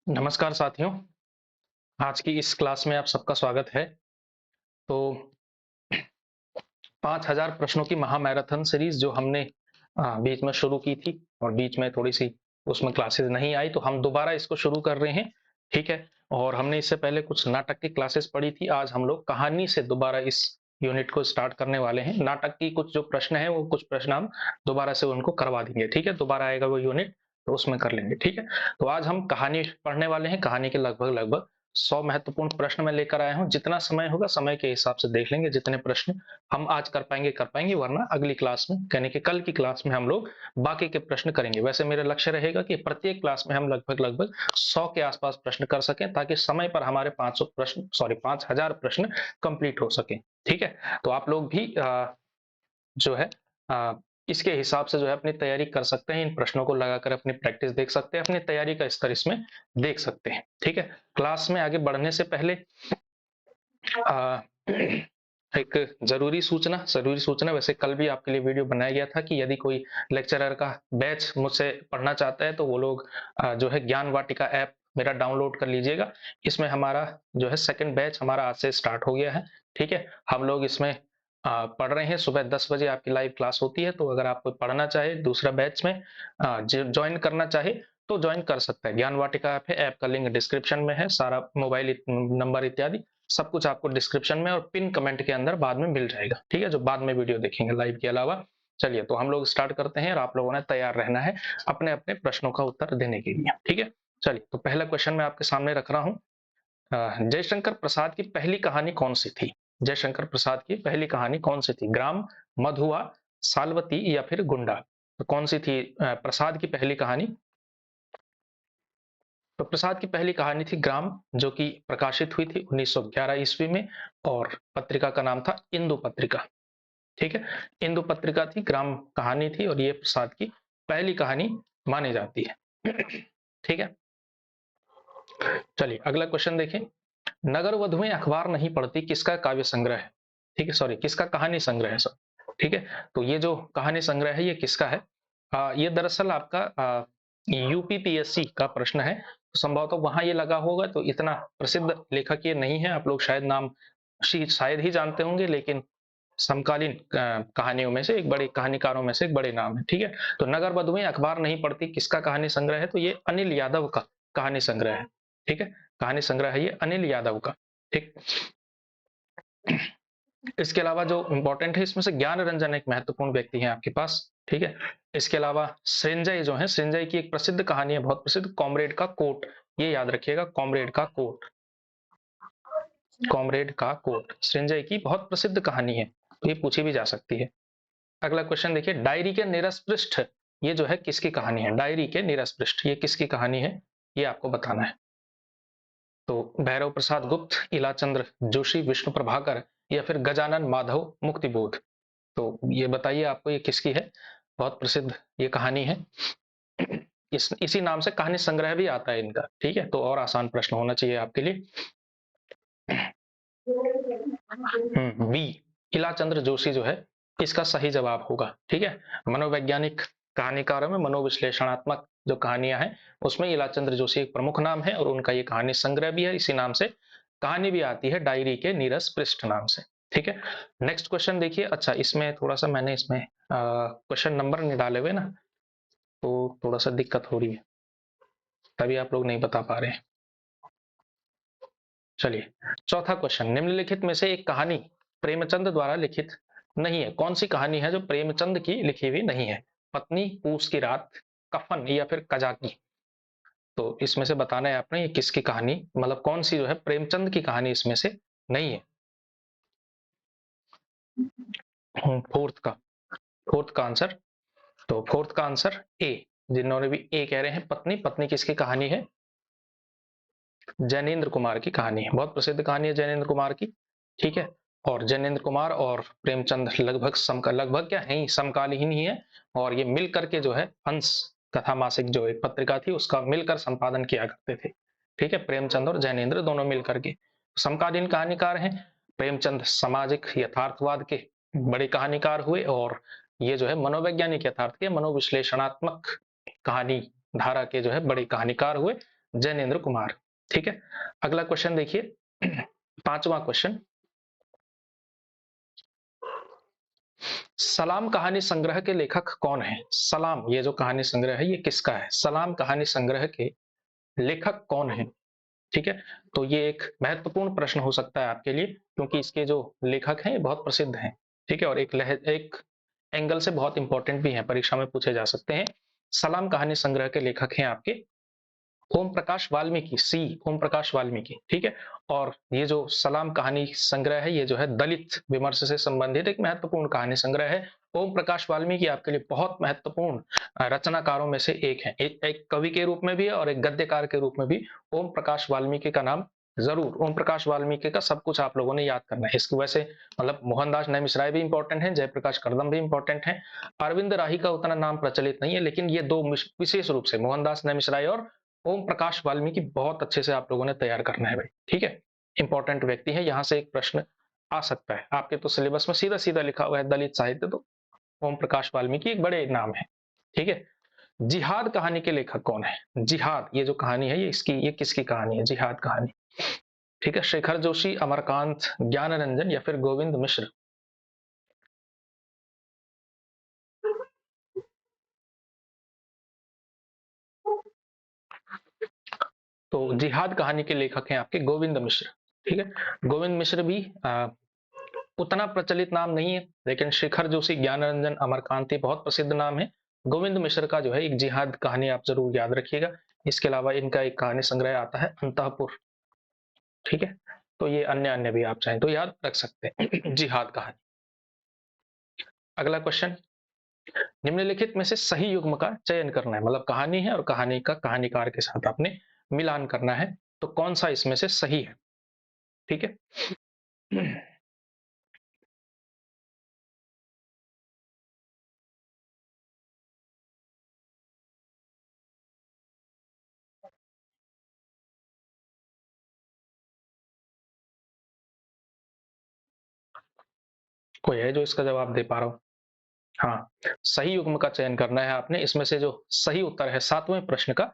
नमस्कार साथियों, आज की इस क्लास में आप सबका स्वागत है। तो 5000 प्रश्नों की महामैराथन सीरीज जो हमने बीच में शुरू की थी और बीच में थोड़ी-सी उसमें क्लासेस नहीं आई, तो हम दोबारा इसको शुरू कर रहे हैं, ठीक है? और हमने इससे पहले कुछ नाटक की क्लासेस पढ़ी थी, आज हम लोग कहानी से दोबारा इस यूनिट को स्टार्ट करने वाले हैं। नाटक की कुछ जो प्रश्न हैं, वो कुछ प्रश्न हम दोबारा से उनको करवा देंगे, ठीक है? दोबारा आएगा वो यूनिट, तो उसमें कर लेंगे, ठीक है? तो आज हम कहानी पढ़ने वाले हैं, कहानी के लगभग-लगभग 100 महत्वपूर्ण प्रश्न मैं लेकर आया हूँ। जितना समय होगा, समय के हिसाब से देख लेंगे, जितने प्रश्न हम आज कर पाएंगे, वरना अगली क्लास में यानी कि कल की क्लास में हम लोग बाकी के प्रश्न करेंगे। वैसे मेरा लक्ष्य रहेगा कि प्रत्येक क्लास में हम लगभग 100 के आसपास प्रश्न कर सकें, ताकि समय पर हमारे 500 प्रश्न 5000 प्रश्न कंप्लीट हो सके, ठीक है? तो आप लोग भी जो है अ, इसके हिसाब से जो है अपनी तैयारी कर सकते हैं। इन प्रश्नों को लगाकर अपनी प्रैक्टिस देख सकते हैं, अपनी तैयारी का स्तर इसमें देख सकते हैं, ठीक है? क्लास में आगे बढ़ने से पहले अ, एक ज़रूरी सूचना वैसे कल भी आपके लिए वीडियो बनाया गया था कि यदि कोई लेक्चरर का बैच मुझसे पढ़ना चाहता है, तो वो लोग जो है ज्ञान वाटिका ऐप मेरा डाउनलोड कर लीजिएगा। इसमें हमारा जो है सेकंड बैच हमारा आज से स्टार्ट हो गया है, ठीक है? हम लोग इसमें पढ़ रहे हैं, सुबह 10 बजे आपकी लाइव क्लास होती है, तो अगर आप कोई पढ़ना चाहे दूसरा बैच में ज्वाइन करना चाहे, तो ज्वाइन कर सकता है। ज्ञान वाटिका ऐप है, ऐप का लिंक डिस्क्रिप्शन में है, सारा मोबाइल नंबर इत्यादि सब कुछ आपको डिस्क्रिप्शन में और पिन कमेंट के अंदर बाद में मिल जाएगा, ठीक है? जो बाद में वीडियो देखेंगे लाइव के अलावा। चलिए, तो हम लोग स्टार्ट करते हैं और आप लोगों ने तैयार रहना है अपने अपने प्रश्नों का उत्तर देने के लिए, ठीक है? चलिए, तो पहला क्वेश्चन मैं आपके सामने रख रहा हूँ। जयशंकर प्रसाद की पहली कहानी कौन सी थी? जयशंकर प्रसाद की पहली कहानी कौन सी थी? ग्राम, मधुआ, सालवती या फिर गुंडा? तो कौन सी थी प्रसाद की पहली कहानी? तो प्रसाद की पहली कहानी थी ग्राम, जो कि प्रकाशित हुई थी 1911 ईस्वी में, और पत्रिका का नाम था इंदु पत्रिका, ठीक है? इंदु पत्रिका थी, ग्राम कहानी थी, और ये प्रसाद की पहली कहानी मानी जाती है, ठीक है? चलिए अगला क्वेश्चन देखें। नगर वधुएं अखबार नहीं पढ़ती किसका काव्य संग्रह है? ठीक है, सॉरी, किसका कहानी संग्रह है सब, ठीक है? तो ये जो कहानी संग्रह है, ये किसका है? ये दरअसल आपका यूपीपीएससी का प्रश्न है, तो संभवतः वहां ये लगा होगा, तो इतना प्रसिद्ध लेखक ये नहीं है, आप लोग शायद नाम शायद ही जानते होंगे, लेकिन समकालीन कहानियों में से एक बड़े कहानीकारों में से एक बड़े नाम है, ठीक है? तो नगर वधुएं अखबार नहीं पढ़ती किसका कहानी संग्रह है? तो ये अनिल यादव का कहानी संग्रह है, ठीक है? कहानी संग्रह है ये अनिल यादव का, ठीक। इसके अलावा जो इंपॉर्टेंट है इसमें से ज्ञान रंजन एक महत्वपूर्ण व्यक्ति है आपके पास, ठीक है? इसके अलावा सृंजय जो है, सृंजय की एक प्रसिद्ध कहानी है, बहुत प्रसिद्ध, कॉमरेड का कोट, ये याद रखिएगा, कॉमरेड का कोट, कॉमरेड का कोट सृंजय की बहुत प्रसिद्ध कहानी है, तो ये पूछी भी जा सकती है। अगला क्वेश्चन देखिए, डायरी के नीरस पृष्ठ, ये जो है किसकी कहानी है? डायरी के नीरस पृष्ठ ये किसकी कहानी है, ये आपको बताना है। तो भैरव प्रसाद गुप्त, इलाचंद्र जोशी, विष्णु प्रभाकर या फिर गजानन माधव मुक्तिबोध? तो ये बताइए आपको ये किसकी है? बहुत प्रसिद्ध ये कहानी है। इसी नाम से कहानी संग्रह भी आता है इनका, ठीक है? तो और आसान प्रश्न होना चाहिए आपके लिए। बी, इलाचंद्र जोशी जो है इसका सही जवाब होगा, ठीक है? मनोवैज्ञानिक कहानीकारों में मनोविश्लेषणात्मक जो कहानियां हैं, उसमें इलाचंद्र जोशी एक प्रमुख नाम है, और उनका ये कहानी संग्रह भी है, इसी नाम से कहानी भी आती है, डायरी के नीरस पृष्ठ नाम से, ठीक है? नेक्स्ट क्वेश्चन देखिए। अच्छा, इसमें थोड़ा सा मैंने इसमें क्वेश्चन नंबर नहीं डाले हुए ना, तो थोड़ा सा दिक्कत हो रही है, तभी आप लोग नहीं बता पा रहे हैं। चलिए, चौथा क्वेश्चन, निम्नलिखित में से एक कहानी प्रेमचंद द्वारा लिखित नहीं है, कौन सी कहानी है जो प्रेमचंद की लिखी हुई नहीं है? पत्नी, पूस की रात, कफन या फिर कजाकी? तो इसमें से बताना है आपने ये किसकी कहानी, मतलब कौन सी जो है प्रेमचंद की कहानी इसमें से नहीं है। फोर्थ का फोर्थ का आंसर, तो फोर्थ का आंसर ए, जिन्होंने भी ए कह रहे हैं, पत्नी, पत्नी किसकी कहानी है? जैनेन्द्र कुमार की कहानी है, बहुत प्रसिद्ध कहानी है जैनेन्द्र कुमार की, ठीक है? और जैनेन्द्र कुमार और प्रेमचंद लगभग क्या है ही, समकालीन ही है, और ये मिल करके जो है हंस कथा मासिक जो एक पत्रिका थी उसका मिलकर संपादन किया करते थे, ठीक है? प्रेमचंद और जैनेन्द्र दोनों मिलकर के समकालीन कहानीकार हैं। प्रेमचंद सामाजिक यथार्थवाद के बड़े कहानीकार हुए, और ये जो है मनोवैज्ञानिक यथार्थ के मनोविश्लेषणात्मक कहानी धारा के जो है बड़े कहानीकार हुए। जैनेन्द्र कुमार। ठीक है, अगला क्वेश्चन देखिए, 5वां क्वेश्चन, सलाम कहानी संग्रह के लेखक कौन है? सलाम, ये जो कहानी संग्रह है ये किसका है? सलाम कहानी संग्रह के लेखक कौन है? ठीक है, तो ये एक महत्वपूर्ण प्रश्न हो सकता है आपके लिए, क्योंकि इसके जो लेखक हैं ये बहुत प्रसिद्ध हैं। ठीक है, और एक एंगल से बहुत इंपॉर्टेंट भी है, परीक्षा में पूछे जा सकते हैं। सलाम कहानी संग्रह के लेखक हैं आपके ओम प्रकाश वाल्मीकि, ओम प्रकाश वाल्मीकि। ठीक है, और ये जो सलाम कहानी संग्रह है ये जो है दलित विमर्श से संबंधित एक महत्वपूर्ण कहानी संग्रह है। ओम प्रकाश वाल्मीकि आपके लिए बहुत महत्वपूर्ण रचनाकारों में से एक है, एक कवि के रूप में भी और एक गद्यकार के रूप में भी। ओम प्रकाश वाल्मीकि का नाम जरूर, ओम प्रकाश वाल्मीकि का सब कुछ आप लोगों ने याद करना है। इसकी वैसे मतलब मोहनदास नैमिषराय भी इंपॉर्टेंट है, जयप्रकाश कर्दम भी इंपॉर्टेंट है, अरविंद राही का उतना नाम प्रचलित नहीं है, लेकिन ये दो विशेष रूप से मोहनदास नैमिषराय और ओम प्रकाश वाल्मीकि बहुत अच्छे से आप लोगों ने तैयार करना है भाई। ठीक है, इंपॉर्टेंट व्यक्ति है, यहां से एक प्रश्न आ सकता है आपके तो सिलेबस में सीधा सीधा लिखा हुआ है दलित साहित्य, तो ओम प्रकाश वाल्मीकि एक बड़े नाम है। ठीक है, जिहाद कहानी के लेखक कौन है? जिहाद, ये जो कहानी है ये किसकी कहानी है? जिहाद कहानी। ठीक है, शेखर जोशी, अमरकांत, ज्ञान रंजन या फिर गोविंद मिश्र। तो जिहाद कहानी के लेखक हैं आपके गोविंद मिश्र। ठीक है, गोविंद मिश्र भी उतना प्रचलित नाम नहीं है, लेकिन शेखर जोशी, ज्ञान रंजन, अमरकांत ये बहुत प्रसिद्ध नाम है। गोविंद मिश्र का जो है एक जिहाद कहानी आप जरूर याद रखिएगा। इसके अलावा इनका एक कहानी संग्रह आता है अंतःपुर। ठीक है, तो ये अन्य अन्य भी आप चाहें तो याद रख सकते हैं जिहाद कहानी। अगला क्वेश्चन, निम्नलिखित में से सही युग्म का चयन करना है, मतलब कहानी है और कहानी का कहानीकार के साथ आपने मिलान करना है, तो कौन सा इसमें से सही है? ठीक है, कोई है जो इसका जवाब दे पा रहा हो? हाँ, सही युग्म का चयन करना है आपने। इसमें से जो सही उत्तर है 7वें प्रश्न का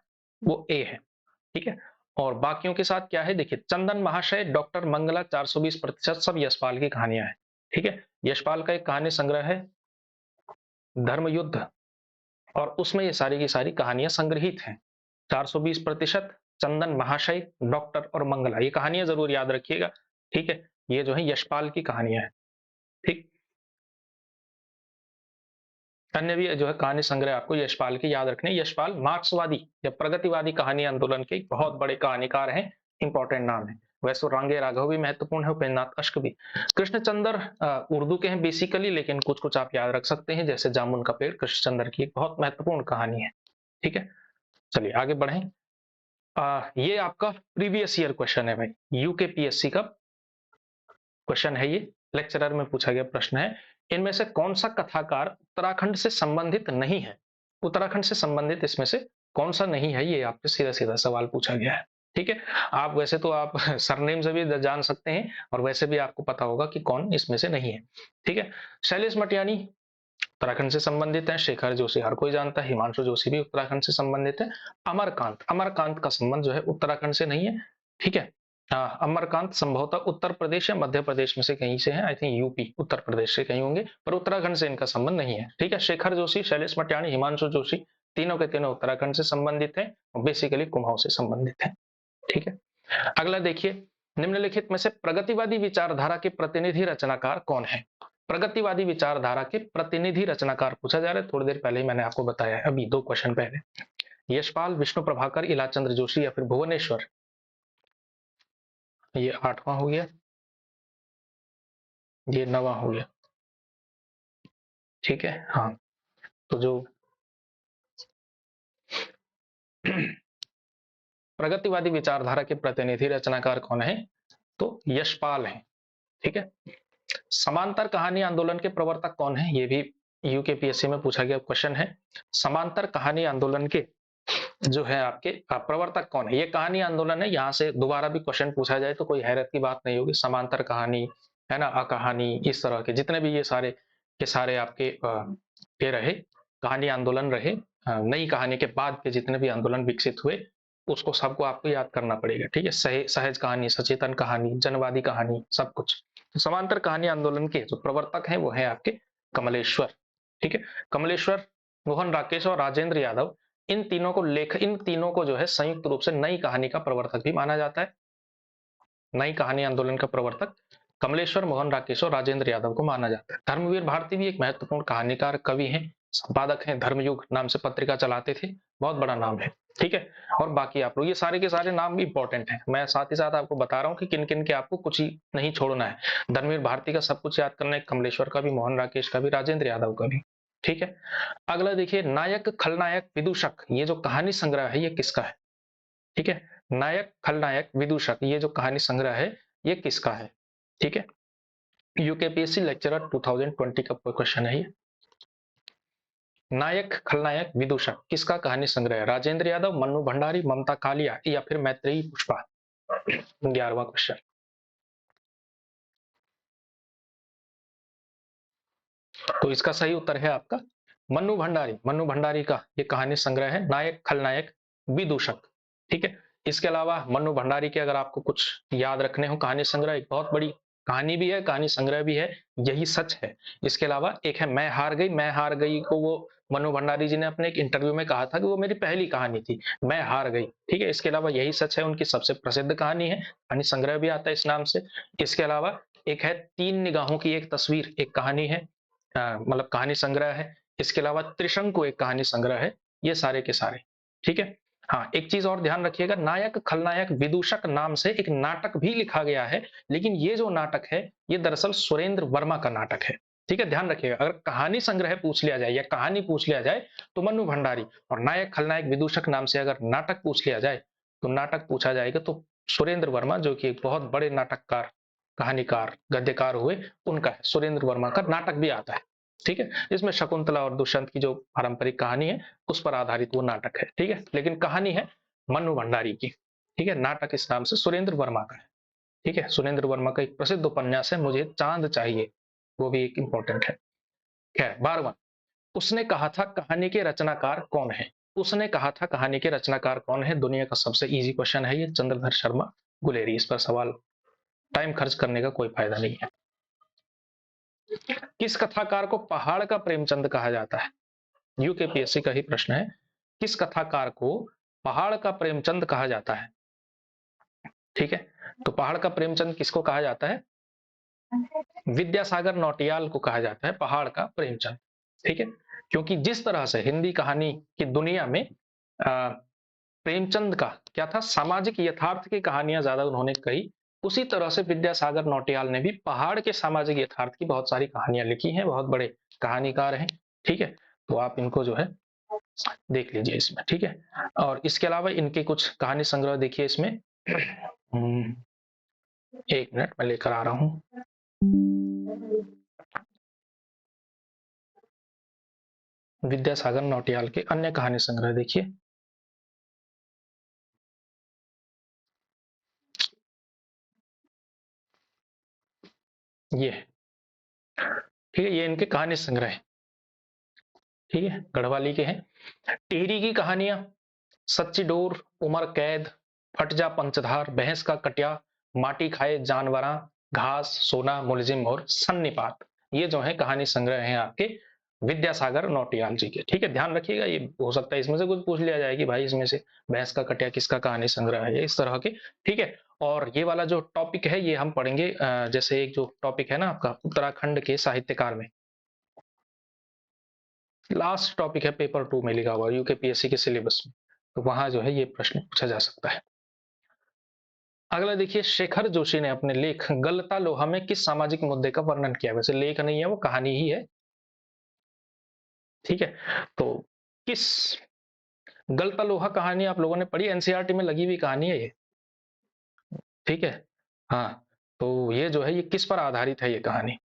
वो ए है। ठीक है, और बाकियों के साथ क्या है देखिए, चंदन महाशय, डॉक्टर मंगला, 420% सब यशपाल की कहानियां हैं। ठीक है, यशपाल का एक कहानी संग्रह है धर्म युद्ध, और उसमें ये सारी की सारी कहानियां संग्रहित हैं। 420%, चंदन महाशय, डॉक्टर और मंगला, ये कहानियां जरूर याद रखिएगा। ठीक है, ये जो है यशपाल की कहानियां हैं। ठीक, अन्य भी जो है कहानी संग्रह आपको यशपाल के याद रखने। यशपाल मार्क्सवादी या प्रगतिवादी कहानी आंदोलन के बहुत बड़े कहानीकार हैं, इंपॉर्टेंट नाम है। वैसे रांगे राघव भी महत्वपूर्ण है, उपेंद्रनाथ अश्क भी। कृष्णचंद्र उर्दू के हैं बेसिकली, लेकिन कुछ कुछ आप याद रख सकते हैं, जैसे जामुन का पेड़ कृष्णचंद्र की एक बहुत महत्वपूर्ण कहानी है। ठीक है, चलिए आगे बढ़े। ये आपका प्रीवियस ईयर क्वेश्चन है भाई, यूकेपीएससी का क्वेश्चन है ये, लेक्चरर में पूछा गया प्रश्न है। इनमें से कौन सा कथाकार उत्तराखंड से संबंधित नहीं है? उत्तराखंड से संबंधित इसमें से कौन सा नहीं है, ये आपसे सीधा सीधा सवाल पूछा गया है। ठीक है, आप वैसे तो आप सरनेम से भी जान सकते हैं, और वैसे भी आपको पता होगा कि कौन इसमें से नहीं है। ठीक है, शैलेश मटियानी उत्तराखंड से संबंधित है, शेखर जोशी हर कोई जानता है, हिमांशु जोशी भी उत्तराखंड से संबंधित है। अमरकांत, अमरकांत का संबंध जो है उत्तराखंड से नहीं है। ठीक है, अमरकांत संभवतः उत्तर प्रदेश या मध्य प्रदेश में से कहीं से है, I think UP, Uttar Pradesh से कहीं होंगे, पर उत्तराखंड से इनका संबंध नहीं है। ठीक है, शेखर जोशी, शैलेश मटियानी, हिमांशु जोशी, तीनों के तीनों उत्तराखंड से संबंधित है और बेसिकली कुमाऊं से संबंधित है। ठीक है, अगला देखिए, निम्नलिखित में से प्रगतिवादी विचारधारा के प्रतिनिधि रचनाकार कौन है? प्रगतिवादी विचारधारा के प्रतिनिधि रचनाकार पूछा जा रहा है, थोड़ी देर पहले ही मैंने आपको बताया है, अभी 2 क्वेश्चन पहले। यशपाल, विष्णु प्रभाकर, इलाचंद्र जोशी या फिर भुवनेश्वर। ये 8वां हो गया, ये 9वां हो गया। ठीक है, हाँ, तो जो प्रगतिवादी विचारधारा के प्रतिनिधि रचनाकार कौन है? तो यशपाल है। ठीक है, समांतर कहानी आंदोलन के प्रवर्तक कौन है? ये भी यूकेपीएससी में पूछा गया क्वेश्चन है। समांतर कहानी आंदोलन के जो है आपके प्रवर्तक कौन है? ये कहानी आंदोलन है, यहाँ से दोबारा भी क्वेश्चन पूछा जाए तो कोई हैरत की बात नहीं होगी। समांतर कहानी है ना, अकहानी, इस तरह के जितने भी ये सारे के सारे आपके ये रहे कहानी आंदोलन रहे, नई कहानी के बाद के जितने भी आंदोलन विकसित हुए, उसको सबको आपको याद करना पड़ेगा, ठीक है। सहज कहानी, सचेतन कहानी, जनवादी कहानी, सब कुछ। तो समांतर कहानी आंदोलन के जो प्रवर्तक हैं वो है आपके कमलेश्वर, ठीक है। कमलेश्वर, मोहन राकेश और राजेंद्र यादव, इन तीनों को जो है संयुक्त रूप से नई कहानी का प्रवर्तक भी माना जाता है। नई कहानी आंदोलन का प्रवर्तक कमलेश्वर, मोहन राकेश और राजेंद्र यादव को माना जाता है। धर्मवीर भारती भी एक महत्वपूर्ण कहानीकार, कवि हैं, संपादक हैं, धर्मयुग नाम से पत्रिका चलाते थे, बहुत बड़ा नाम है, ठीक है। और बाकी आप लोग ये सारे के सारे नाम भी इंपॉर्टेंट हैं, मैं साथ ही साथ आपको बता रहा हूँ कि किन किन के आपको कुछ ही नहीं छोड़ना है। धर्मवीर भारती का सब कुछ याद करना है, कमलेश्वर का भी, मोहन राकेश का भी, राजेंद्र यादव का भी, ठीक है। अगला देखिए, नायक खलनायक विदूषक, ये जो कहानी संग्रह है ये किसका है, ठीक है। नायक खलनायक विदूषक, ये जो कहानी संग्रह है ये किसका है, ठीक है। यूकेपीएससी लेक्चरर 2020 का क्वेश्चन है ये। नायक खलनायक विदूषक किसका कहानी संग्रह है, राजेंद्र यादव, मन्नू भंडारी, ममता कालिया या फिर मैत्रेयी पुष्पा। 11वां क्वेश्चन। तो इसका सही उत्तर है आपका मन्नू भंडारी। मन्नू भंडारी का ये कहानी संग्रह है नायक खलनायक विदूषक, ठीक है। इसके अलावा मन्नू भंडारी के अगर आपको कुछ याद रखने हो, कहानी संग्रह एक बहुत बड़ी कहानी भी है, कहानी संग्रह भी है, यही सच है। इसके अलावा एक है मैं हार गई। मैं हार गई को वो मनु भंडारी जी ने अपने एक इंटरव्यू में कहा था कि वो मेरी पहली कहानी थी, मैं हार गई, ठीक है। इसके अलावा यही सच है उनकी सबसे प्रसिद्ध कहानी है, कहानी संग्रह भी आता है इस नाम से। इसके अलावा एक है तीन निगाहों की एक तस्वीर, एक कहानी है, मतलब कहानी संग्रह है। इसके अलावा त्रिशंकु एक कहानी संग्रह है। ये सारे के सारे, ठीक है। हाँ, एक चीज और ध्यान रखिएगा, नायक खलनायक विदूषक नाम से एक नाटक भी लिखा गया है, लेकिन ये जो नाटक है ये दरअसल सुरेंद्र वर्मा का नाटक है, ठीक है। ध्यान रखिएगा, अगर कहानी संग्रह पूछ लिया जाए या कहानी पूछ लिया जाए तो मन्नू भंडारी, और नायक खलनायक विदूषक नाम से अगर नाटक पूछ लिया जाए तो नाटक पूछा जाएगा तो सुरेंद्र वर्मा, जो कि एक बहुत बड़े नाटककार, कहानीकार, गद्यकार हुए, उनका है। सुरेंद्र वर्मा का नाटक भी आता है, ठीक है। इसमें शकुंतला और दुष्यंत की जो पारंपरिक कहानी है उस पर आधारित वो नाटक है, ठीक है। लेकिन कहानी है मन्नू भंडारी की, ठीक है। नाटक इस नाम से सुरेंद्र वर्मा का है, ठीक है। सुरेंद्र वर्मा का एक प्रसिद्ध उपन्यास है मुझे चांद चाहिए, वो भी एक इंपॉर्टेंट है। खैर, 12वां, उसने कहा था कहानी के रचनाकार कौन है। उसने कहा था कहानी के रचनाकार कौन है, दुनिया का सबसे इजी क्वेश्चन है ये, चंद्रधर शर्मा गुलेरी। इस पर सवाल टाइम खर्च करने का कोई फायदा नहीं है। किस कथाकार को पहाड़ का प्रेमचंद कहा जाता है, यूकेपीएससी का ही प्रश्न है। किस कथाकार को पहाड़ का प्रेमचंद कहा जाता है, ठीक है। तो पहाड़ का प्रेमचंद किसको कहा जाता है, विद्यासागर नौटियाल को कहा जाता है पहाड़ का प्रेमचंद, ठीक है। क्योंकि जिस तरह से हिंदी कहानी की दुनिया में प्रेमचंद का क्या था, सामाजिक यथार्थ की कहानियां ज्यादा उन्होंने कही, उसी तरह से विद्यासागर नौटियाल ने भी पहाड़ के सामाजिक यथार्थ की बहुत सारी कहानियां लिखी हैं, बहुत बड़े कहानीकार हैं, ठीक है। तो आप इनको जो है देख लीजिए इसमें, ठीक है। और इसके अलावा इनके कुछ कहानी संग्रह देखिए इसमें। एक मिनट मैं लेकर आ रहा हूं। विद्यासागर नौटियाल के अन्य कहानी संग्रह देखिए, ये ठीक है, ये इनके कहानी संग्रह है, ठीक है, गढ़वाली के हैं। टिहरी की कहानियां, सच्ची डोर, उमर कैद, फट जा पंचधार, भैंस का कटिया, माटी खाए जानवरा, घास, सोना, मुलजिम और सन्निपात, ये जो है कहानी संग्रह हैं आपके विद्यासागर नौटियाल जी के, ठीक है। ध्यान रखिएगा, ये हो सकता है इसमें से कुछ पूछ लिया जाए कि भाई इसमें से भैंस का कटिया किसका कहानी संग्रह है, इस तरह के, ठीक है। और ये वाला जो टॉपिक है ये हम पढ़ेंगे, जैसे एक जो टॉपिक है ना आपका उत्तराखंड के साहित्यकार में, लास्ट टॉपिक है पेपर 2 में लिखा हुआ यूकेपीएससी के सिलेबस में, तो वहां जो है ये प्रश्न पूछा जा सकता है। अगला देखिए, शेखर जोशी ने अपने लेख गलता लोहा में किस सामाजिक मुद्दे का वर्णन किया, वैसे लेख नहीं है वो कहानी ही है, ठीक है। तो किस, गलता लोहा कहानी आप लोगों ने पढ़ी, एनसीईआरटी में लगी हुई कहानी है ये, ठीक है। हाँ, तो ये जो है ये किस पर आधारित है ये कहानी,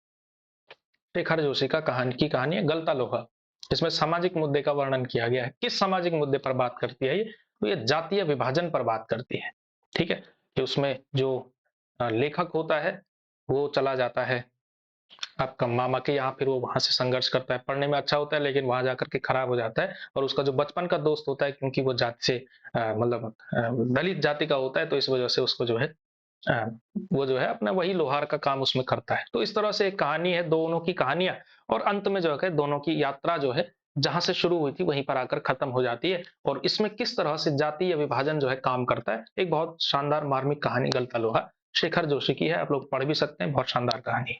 शेखर जोशी का कहानी है गलता लोहा। इसमें सामाजिक मुद्दे का वर्णन किया गया है, किस सामाजिक मुद्दे पर बात करती है ये, तो ये जातीय विभाजन पर बात करती है, ठीक है। कि उसमें जो लेखक होता है वो चला जाता है आपका मामा के यहाँ, फिर वो वहां से संघर्ष करता है, पढ़ने में अच्छा होता है लेकिन वहां जाकर के खराब हो जाता है, और उसका जो बचपन का दोस्त होता है, क्योंकि वो जाति से मतलब दलित जाति का होता है, तो इस वजह से उसको जो है अ, वो जो है अपना वही लोहार का काम उसमें करता है। तो इस तरह से एक कहानी है, दोनों की कहानियां, और अंत में जो है दोनों की यात्रा जो है जहां से शुरू हुई थी वहीं पर आकर खत्म हो जाती है, और इसमें किस तरह से जातीय विभाजन जो है काम करता है। एक बहुत शानदार मार्मिक कहानी गलता लोहा, शेखर जोशी की है, आप लोग पढ़ भी सकते हैं, बहुत शानदार कहानी है।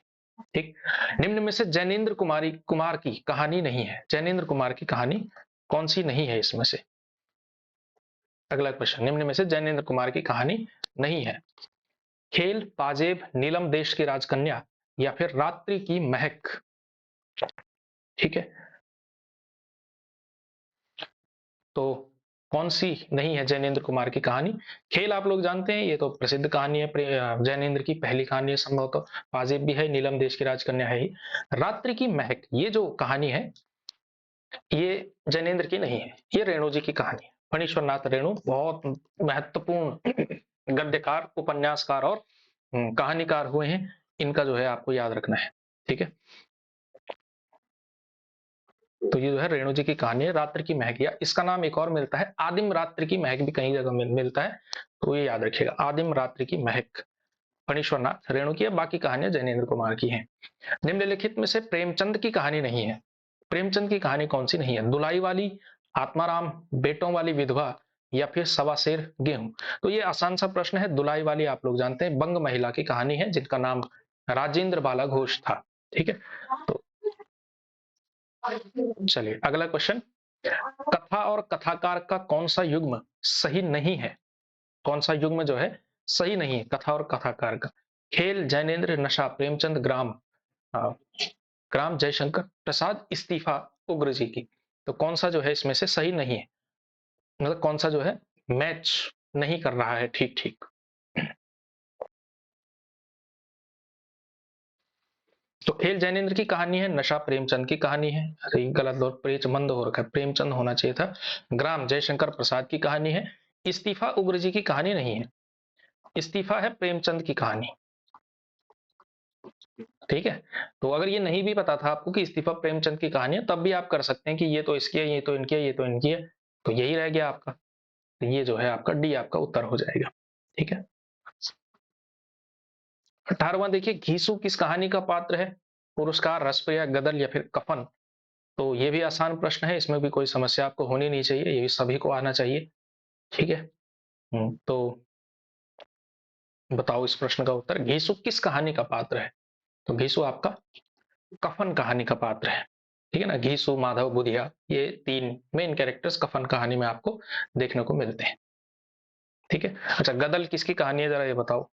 ठीक। निम्न में से जैनेन्द्र कुमार की कहानी नहीं है, जैनेन्द्र कुमार की कहानी कौन सी नहीं है इसमें से? अगला क्वेश्चन, निम्न में से जैनेन्द्र कुमार की कहानी नहीं है। खेल, पाजेब, नीलम देश की राजकन्या, या फिर रात्रि की महक। ठीक है, तो कौन सी नहीं है जैनेन्द्र कुमार की कहानी? खेल आप लोग जानते हैं, ये तो प्रसिद्ध कहानी है, जैनेन्द्र की पहली कहानी है संभवतः। पाजेब भी है, नीलम देश की राजकन्या है ही। रात्रि की महक ये जो कहानी है, ये जैनेन्द्र की नहीं है, ये रेणु जी की कहानी है। फणीश्वर नाथ रेणु बहुत महत्वपूर्ण गद्यकार, उपन्यासकार और कहानीकार हुए हैं। इनका जो है आपको याद रखना है। ठीक है, तो ये जो है रेणु जी की कहानी है, रात्रि की महक, या इसका नाम एक और मिलता है आदिम रात्रि की महक, भी कई जगह मिलता है, तो ये याद रखिएगा, आदिम रात्रि की महक फणीश्वर नाथ रेणु की है, बाकी कहानियां जैनेन्द्र कुमार की हैं। निम्नलिखित में से प्रेमचंद की कहानी नहीं है। प्रेमचंद की कहानी कौन सी नहीं है? दुलाई वाली, आत्माराम, बेटों वाली विधवा, या फिर सवा शेर गेहूं। तो ये आसान सा प्रश्न है। दुलाई वाली आप लोग जानते हैं, बंग महिला की कहानी है जिनका नाम राजेंद्र बाला घोष था। ठीक है, तो चलिए अगला क्वेश्चन, कथा और कथाकार का कौन सा युग्म सही नहीं है? कौन सा युग्म जो है सही नहीं है कथा और कथाकार का? खेल, जैनेन्द्र, नशा, प्रेमचंद, ग्राम, ग्राम जयशंकर प्रसाद, इस्तीफा उग्र जी की। तो कौन सा जो है इसमें से सही नहीं है, मतलब कौन सा जो है मैच नहीं कर रहा है ठीक ठीक? तो खेल जैनेन्द्र की कहानी है, नशा प्रेमचंद की कहानी है, अरे गलत और पेज मंद हो रखा है, प्रेमचंद होना चाहिए था। ग्राम जयशंकर प्रसाद की कहानी है। इस्तीफा उग्र जी की कहानी नहीं है, इस्तीफा है प्रेमचंद की कहानी। ठीक है, तो अगर ये नहीं भी पता था आपको कि इस्तीफा प्रेमचंद की कहानी है, तब भी आप कर सकते हैं कि ये तो इसकी है, ये तो इनकी है, ये तो इनकी है, तो यही रह गया आपका। तो ये जो है आपका डी आपका उत्तर हो जाएगा। ठीक है, 18वां देखिए, घीसू किस कहानी का पात्र है? पुरस्कार, रसप्रिया, गदर, या फिर कफन। तो ये भी आसान प्रश्न है, इसमें भी कोई समस्या आपको होनी नहीं चाहिए, ये भी सभी को आना चाहिए। ठीक है, तो बताओ इस प्रश्न का उत्तर, घीसू किस कहानी का पात्र है? तो घीसू आपका कफन कहानी का पात्र है। ठीक है ना, घीसू, माधव, बुधिया, ये तीन मेन कैरेक्टर्स कफन कहानी में आपको देखने को मिलते हैं। ठीक है, अच्छा गदल किसकी कहानी है, जरा ये बताओ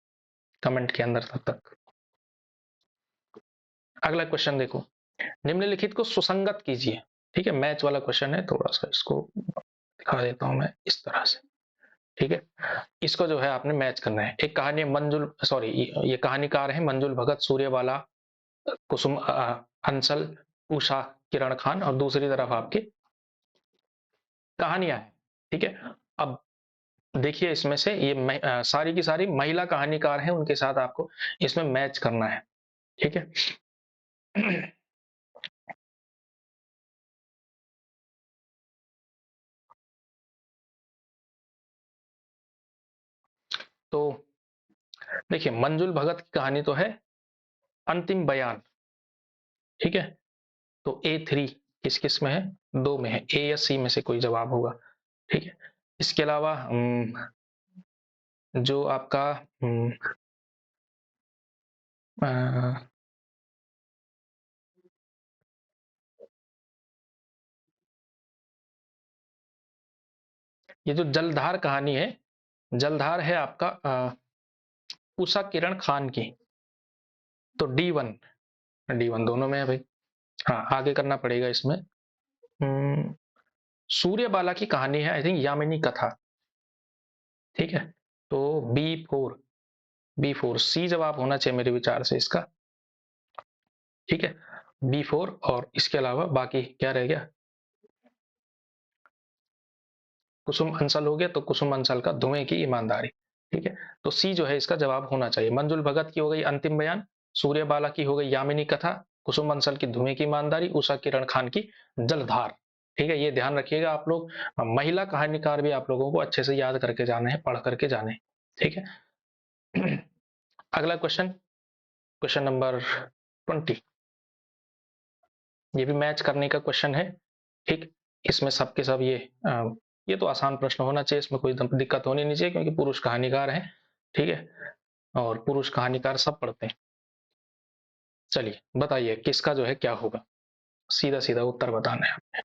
कमेंट के अंदर तब तक। अगला क्वेश्चन देखो, निम्नलिखित को सुसंगत कीजिए। ठीक है, मैच वाला क्वेश्चन है, थोड़ा सा इसको दिखा देता हूं मैं इस तरह से। ठीक है, इसको जो है आपने मैच करना है। एक कहानी है मंजुल, सॉरी, ये कहानीकार है मंजुल भगत, सूर्यबाला, कुसुम अंसल, उषा किरण खान, और दूसरी तरफ आपके कहानियां हैं। ठीक है, अब देखिए इसमें से ये सारी की सारी महिला कहानीकार हैं, उनके साथ आपको इसमें मैच करना है। ठीक है, तो देखिए मंजुल भगत की कहानी तो है अंतिम बयान। ठीक है, तो A3 किस किस में है? दो में है, ए या सी में से कोई जवाब होगा। ठीक है, इसके अलावा जो आपका अ, ये जो जलधार कहानी है, जलधार है आपका उषा किरण खान की, तो D1, D1 दोनों में है भाई। हाँ, आगे करना पड़ेगा इसमें। सूर्यबाला की कहानी है आई थिंक यामिनी कथा। ठीक है, तो B4, B4 सी जवाब होना चाहिए मेरे विचार से इसका। ठीक है, B4, और इसके अलावा बाकी क्या रह गया? कुसुम अंसल हो गया, तो कुसुम अंसल का धुएं की ईमानदारी। ठीक है, तो सी जो है इसका जवाब होना चाहिए। मंजुल भगत की हो गई अंतिम बयान, सूर्यबाला की हो गई यामिनी कथा, कुसुम बंसल की धुएं की ईमानदारी, उषा किरण खान की जलधार। ठीक है, ये ध्यान रखिएगा आप लोग। महिला कहानीकार भी आप लोगों को अच्छे से याद करके जाने हैं, पढ़ करके जाने हैं। ठीक है। अगला क्वेश्चन, क्वेश्चन नंबर 20। ये भी मैच करने का क्वेश्चन है। ठीक, इसमें सबके सब ये तो आसान प्रश्न होना चाहिए, इसमें कोई दिक्कत होनी नहीं चाहिए क्योंकि पुरुष कहानीकार हैं। ठीक है, और पुरुष कहानीकार सब पढ़ते हैं। चलिए बताइए किसका जो है क्या होगा, सीधा सीधा उत्तर बताना है आपने।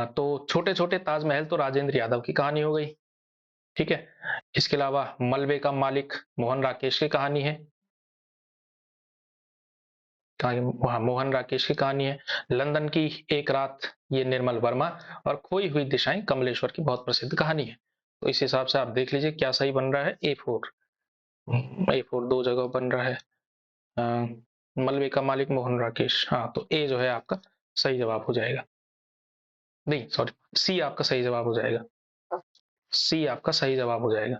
तो छोटे छोटे ताजमहल तो राजेंद्र यादव की कहानी हो गई। ठीक है, इसके अलावा मलबे का मालिक मोहन राकेश की कहानी है। हाँ, मोहन राकेश की कहानी है। लंदन की एक रात, ये निर्मल वर्मा। और खोई हुई दिशाएं कमलेश्वर की बहुत प्रसिद्ध कहानी है। तो इस हिसाब से आप देख लीजिए क्या सही बन रहा है। A4, A4 दो जगह बन रहा है। मलबे का मालिक मोहन राकेश, हाँ, तो ए जो है आपका सही जवाब हो जाएगा। नहीं सॉरी, सी आपका सही जवाब हो जाएगा। सी आपका सही जवाब हो जाएगा।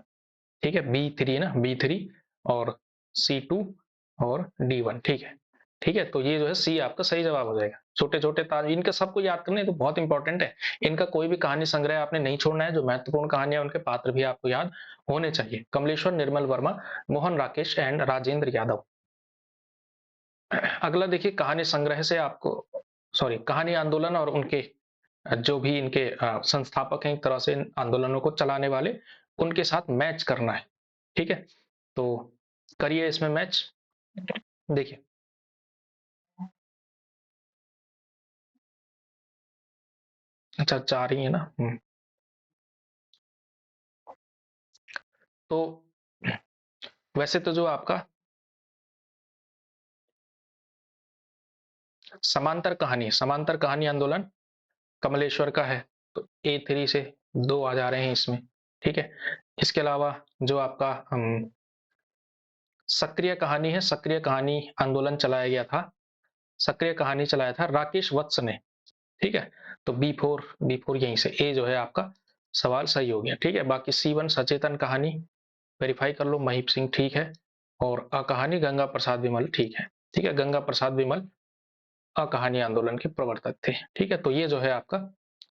ठीक है, B3 ना, B3 और C2 और D1। ठीक है। ठीक है, तो ये जो है सी आपका सही जवाब हो जाएगा। छोटे छोटे ताज, इनके सबको याद करने तो बहुत इंपॉर्टेंट है। इनका कोई भी कहानी संग्रह आपने नहीं छोड़ना है। जो महत्वपूर्ण कहानियां, उनके पात्र भी आपको याद होने चाहिए। कमलेश्वर, निर्मल वर्मा, मोहन राकेश एंड राजेंद्र यादव। अगला देखिए, कहानी संग्रह से आपको, सॉरी, कहानी आंदोलन और उनके जो भी इनके संस्थापक हैं, एक तरह से इन आंदोलनों को चलाने वाले, उनके साथ मैच करना है। ठीक है, तो करिए इसमें मैच। देखिए, अच्छा चार ही है ना। तो वैसे तो जो आपका समांतर कहानी आंदोलन कमलेश्वर का है, तो A3 से दो आ जा रहे हैं इसमें। ठीक है, इसके अलावा जो आपका सक्रिय कहानी है, सक्रिय कहानी आंदोलन चलाया गया था, सक्रिय कहानी चलाया था राकेश वत्स ने। ठीक है, तो B4 यहीं से ए जो है आपका सवाल सही हो गया। ठीक है, बाकी C1 सचेतन कहानी वेरीफाई कर लो, महीप सिंह ठीक है। और अ कहानी गंगा प्रसाद विमल ठीक है। ठीक है, गंगा प्रसाद विमल अकहानी आंदोलन के प्रवर्तक थे। ठीक है, तो ये जो है आपका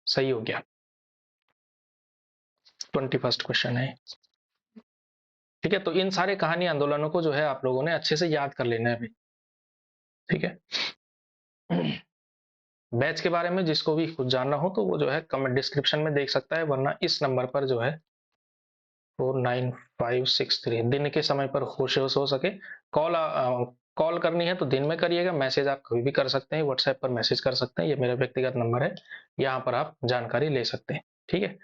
सही हो गया। 21 क्वेश्चन है। ठीक है, तो इन सारे कहानी आंदोलनों को जो है आप लोगों ने अच्छे से याद कर लेना है अभी। ठीक है, बैच के बारे में जिसको भी कुछ जानना हो तो वो जो है कमेंट डिस्क्रिप्शन में देख सकता है, वरना इस नंबर पर जो है 49563 दिन के समय पर हो सके कॉल कॉल करनी है तो दिन में करिएगा। मैसेज आप कभी भी कर सकते हैं, व्हाट्सएप पर मैसेज कर सकते हैं, ये मेरा व्यक्तिगत नंबर है, यहाँ पर आप जानकारी ले सकते हैं। ठीक है,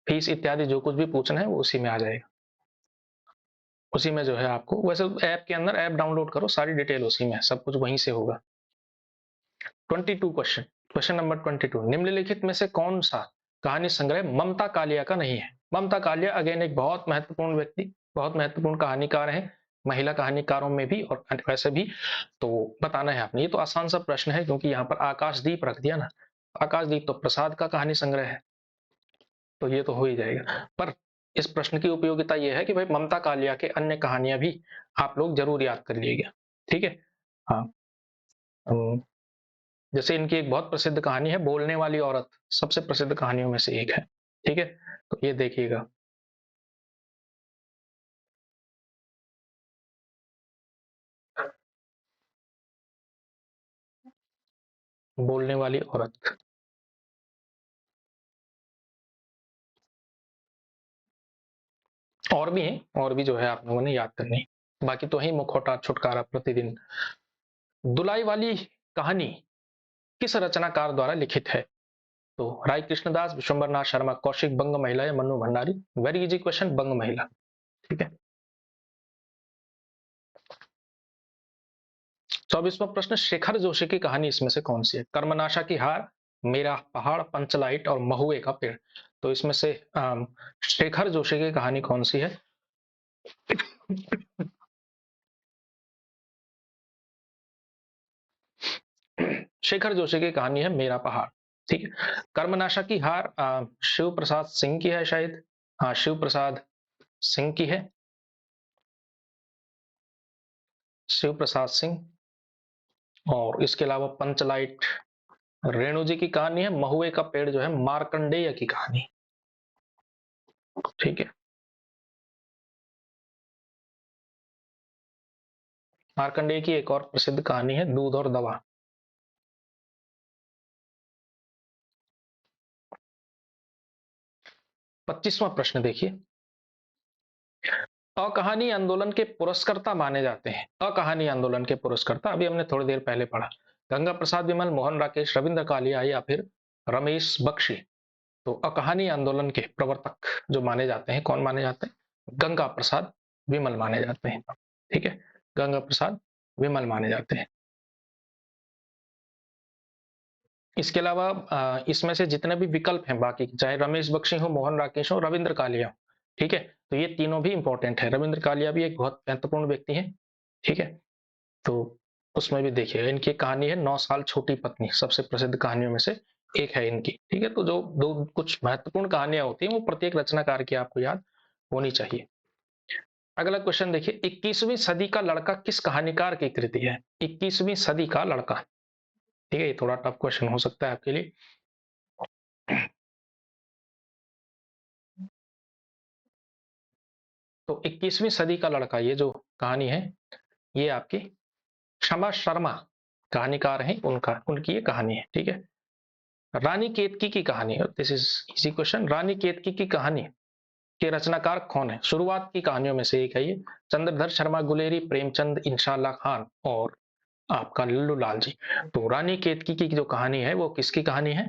फीस इत्यादि जो कुछ भी पूछना है वो उसी में आ जाएगा। उसी में जो है आपको, वैसे ऐप के अंदर ऐप डाउनलोड करो, सारी डिटेल उसी में है, सब कुछ वहीं से होगा। 22 क्वेश्चन, क्वेश्चन नंबर 22, निम्नलिखित में से कौन सा कहानी संग्रह ममता कालिया का नहीं है? ममता कालिया अगेन एक बहुत महत्वपूर्ण व्यक्ति, बहुत महत्वपूर्ण कहानीकार है, महिला कहानीकारों में भी और वैसे भी। तो बताना है आपने, ये तो आसान सा प्रश्न है क्योंकि यहाँ पर आकाशदीप रख दिया ना। आकाशदीप तो प्रसाद का कहानी संग्रह है, तो ये तो हो ही जाएगा। पर इस प्रश्न की उपयोगिता यह है कि भाई ममता कालिया के अन्य कहानियां भी आप लोग जरूर याद कर लीजिएगा। ठीक है, हाँ, जैसे इनकी एक बहुत प्रसिद्ध कहानी है बोलने वाली औरत, सबसे प्रसिद्ध कहानियों में से एक है। ठीक है, तो ये देखिएगा। बोलने वाली औरत। और भी है, और भी जो है आप लोगों ने याद करनी है। बाकी तो ही मुखौटा छुटकारा प्रतिदिन। दुलाई वाली कहानी किस रचनाकार द्वारा लिखित है? तो राय कृष्णदास, विश्वम्बर नाथ शर्मा, कौशिक, बंग महिला या Mannu Bhandari? Very easy question, बंग महिला। ठीक है, 24वां प्रश्न, शेखर जोशी की कहानी इसमें से कौन सी है? कर्मनाशा की हार, मेरा पहाड़, पंचलाइट और महुए का पेड़। तो इसमें से शेखर जोशी की कहानी कौन सी है? शेखर जोशी की कहानी है मेरा पहाड़। ठीक है, कर्मनाशा की हार शिव प्रसाद सिंह की है शायद। हाँ, शिव प्रसाद सिंह की है। शिव प्रसाद सिंह। और इसके अलावा पंचलाइट रेणु जी की कहानी है। महुए का पेड़ जो है मार्कंडेय की कहानी। ठीक है, मार्कंडेय की एक और प्रसिद्ध कहानी है दूध और दवा। 25वां प्रश्न देखिए, अकहानी आंदोलन के पुरस्कर्ता माने जाते हैं। अकहानी आंदोलन के पुरस्कर्ता अभी हमने थोड़ी देर पहले पढ़ा, गंगा प्रसाद विमल, मोहन राकेश, रविंद्र कालिया या फिर रमेश बख्शी। तो अकहानी आंदोलन के प्रवर्तक जो माने जाते हैं, कौन माने जाते हैं? गंगा प्रसाद विमल माने जाते हैं। ठीक है, गंगा प्रसाद विमल माने जाते हैं। इसके अलावा इसमें से जितने भी विकल्प हैं बाकी, चाहे रमेश बख्शी हो, मोहन राकेश हो, रविंद्र कालिया, ठीक है, तो ये तीनों भी इंपॉर्टेंट है। रविंद्र कालिया भी एक बहुत महत्वपूर्ण व्यक्ति है। ठीक है, तो उसमें भी देखिए, इनकी कहानी है 9 साल छोटी पत्नी, सबसे प्रसिद्ध कहानियों में से एक है इनकी। ठीक है, तो जो दो कुछ महत्वपूर्ण कहानियां होती हैं वो प्रत्येक रचनाकार की आपको याद होनी चाहिए। अगला क्वेश्चन देखिए, 21वीं सदी का लड़का किस कहानीकार की कृति है? 21वीं सदी का लड़का। ठीक है, ये थोड़ा टफ क्वेश्चन हो सकता है आपके लिए। तो 21वीं सदी का लड़का, ये जो कहानी है, ये आपकी क्षमा शर्मा कहानीकार हैं, उनकी ये कहानी है। ठीक है, रानी केतकी की कहानी, दिस इज इजी क्वेश्चन। रानी केतकी की कहानी के रचनाकार कौन है? शुरुआत की कहानियों में से एक है ये। चंद्रधर शर्मा गुलेरी, प्रेमचंद, इंशाल्लाह खान और आपका लल्लू लाल जी। तो रानी केतकी की जो कहानी है वो किसकी कहानी है?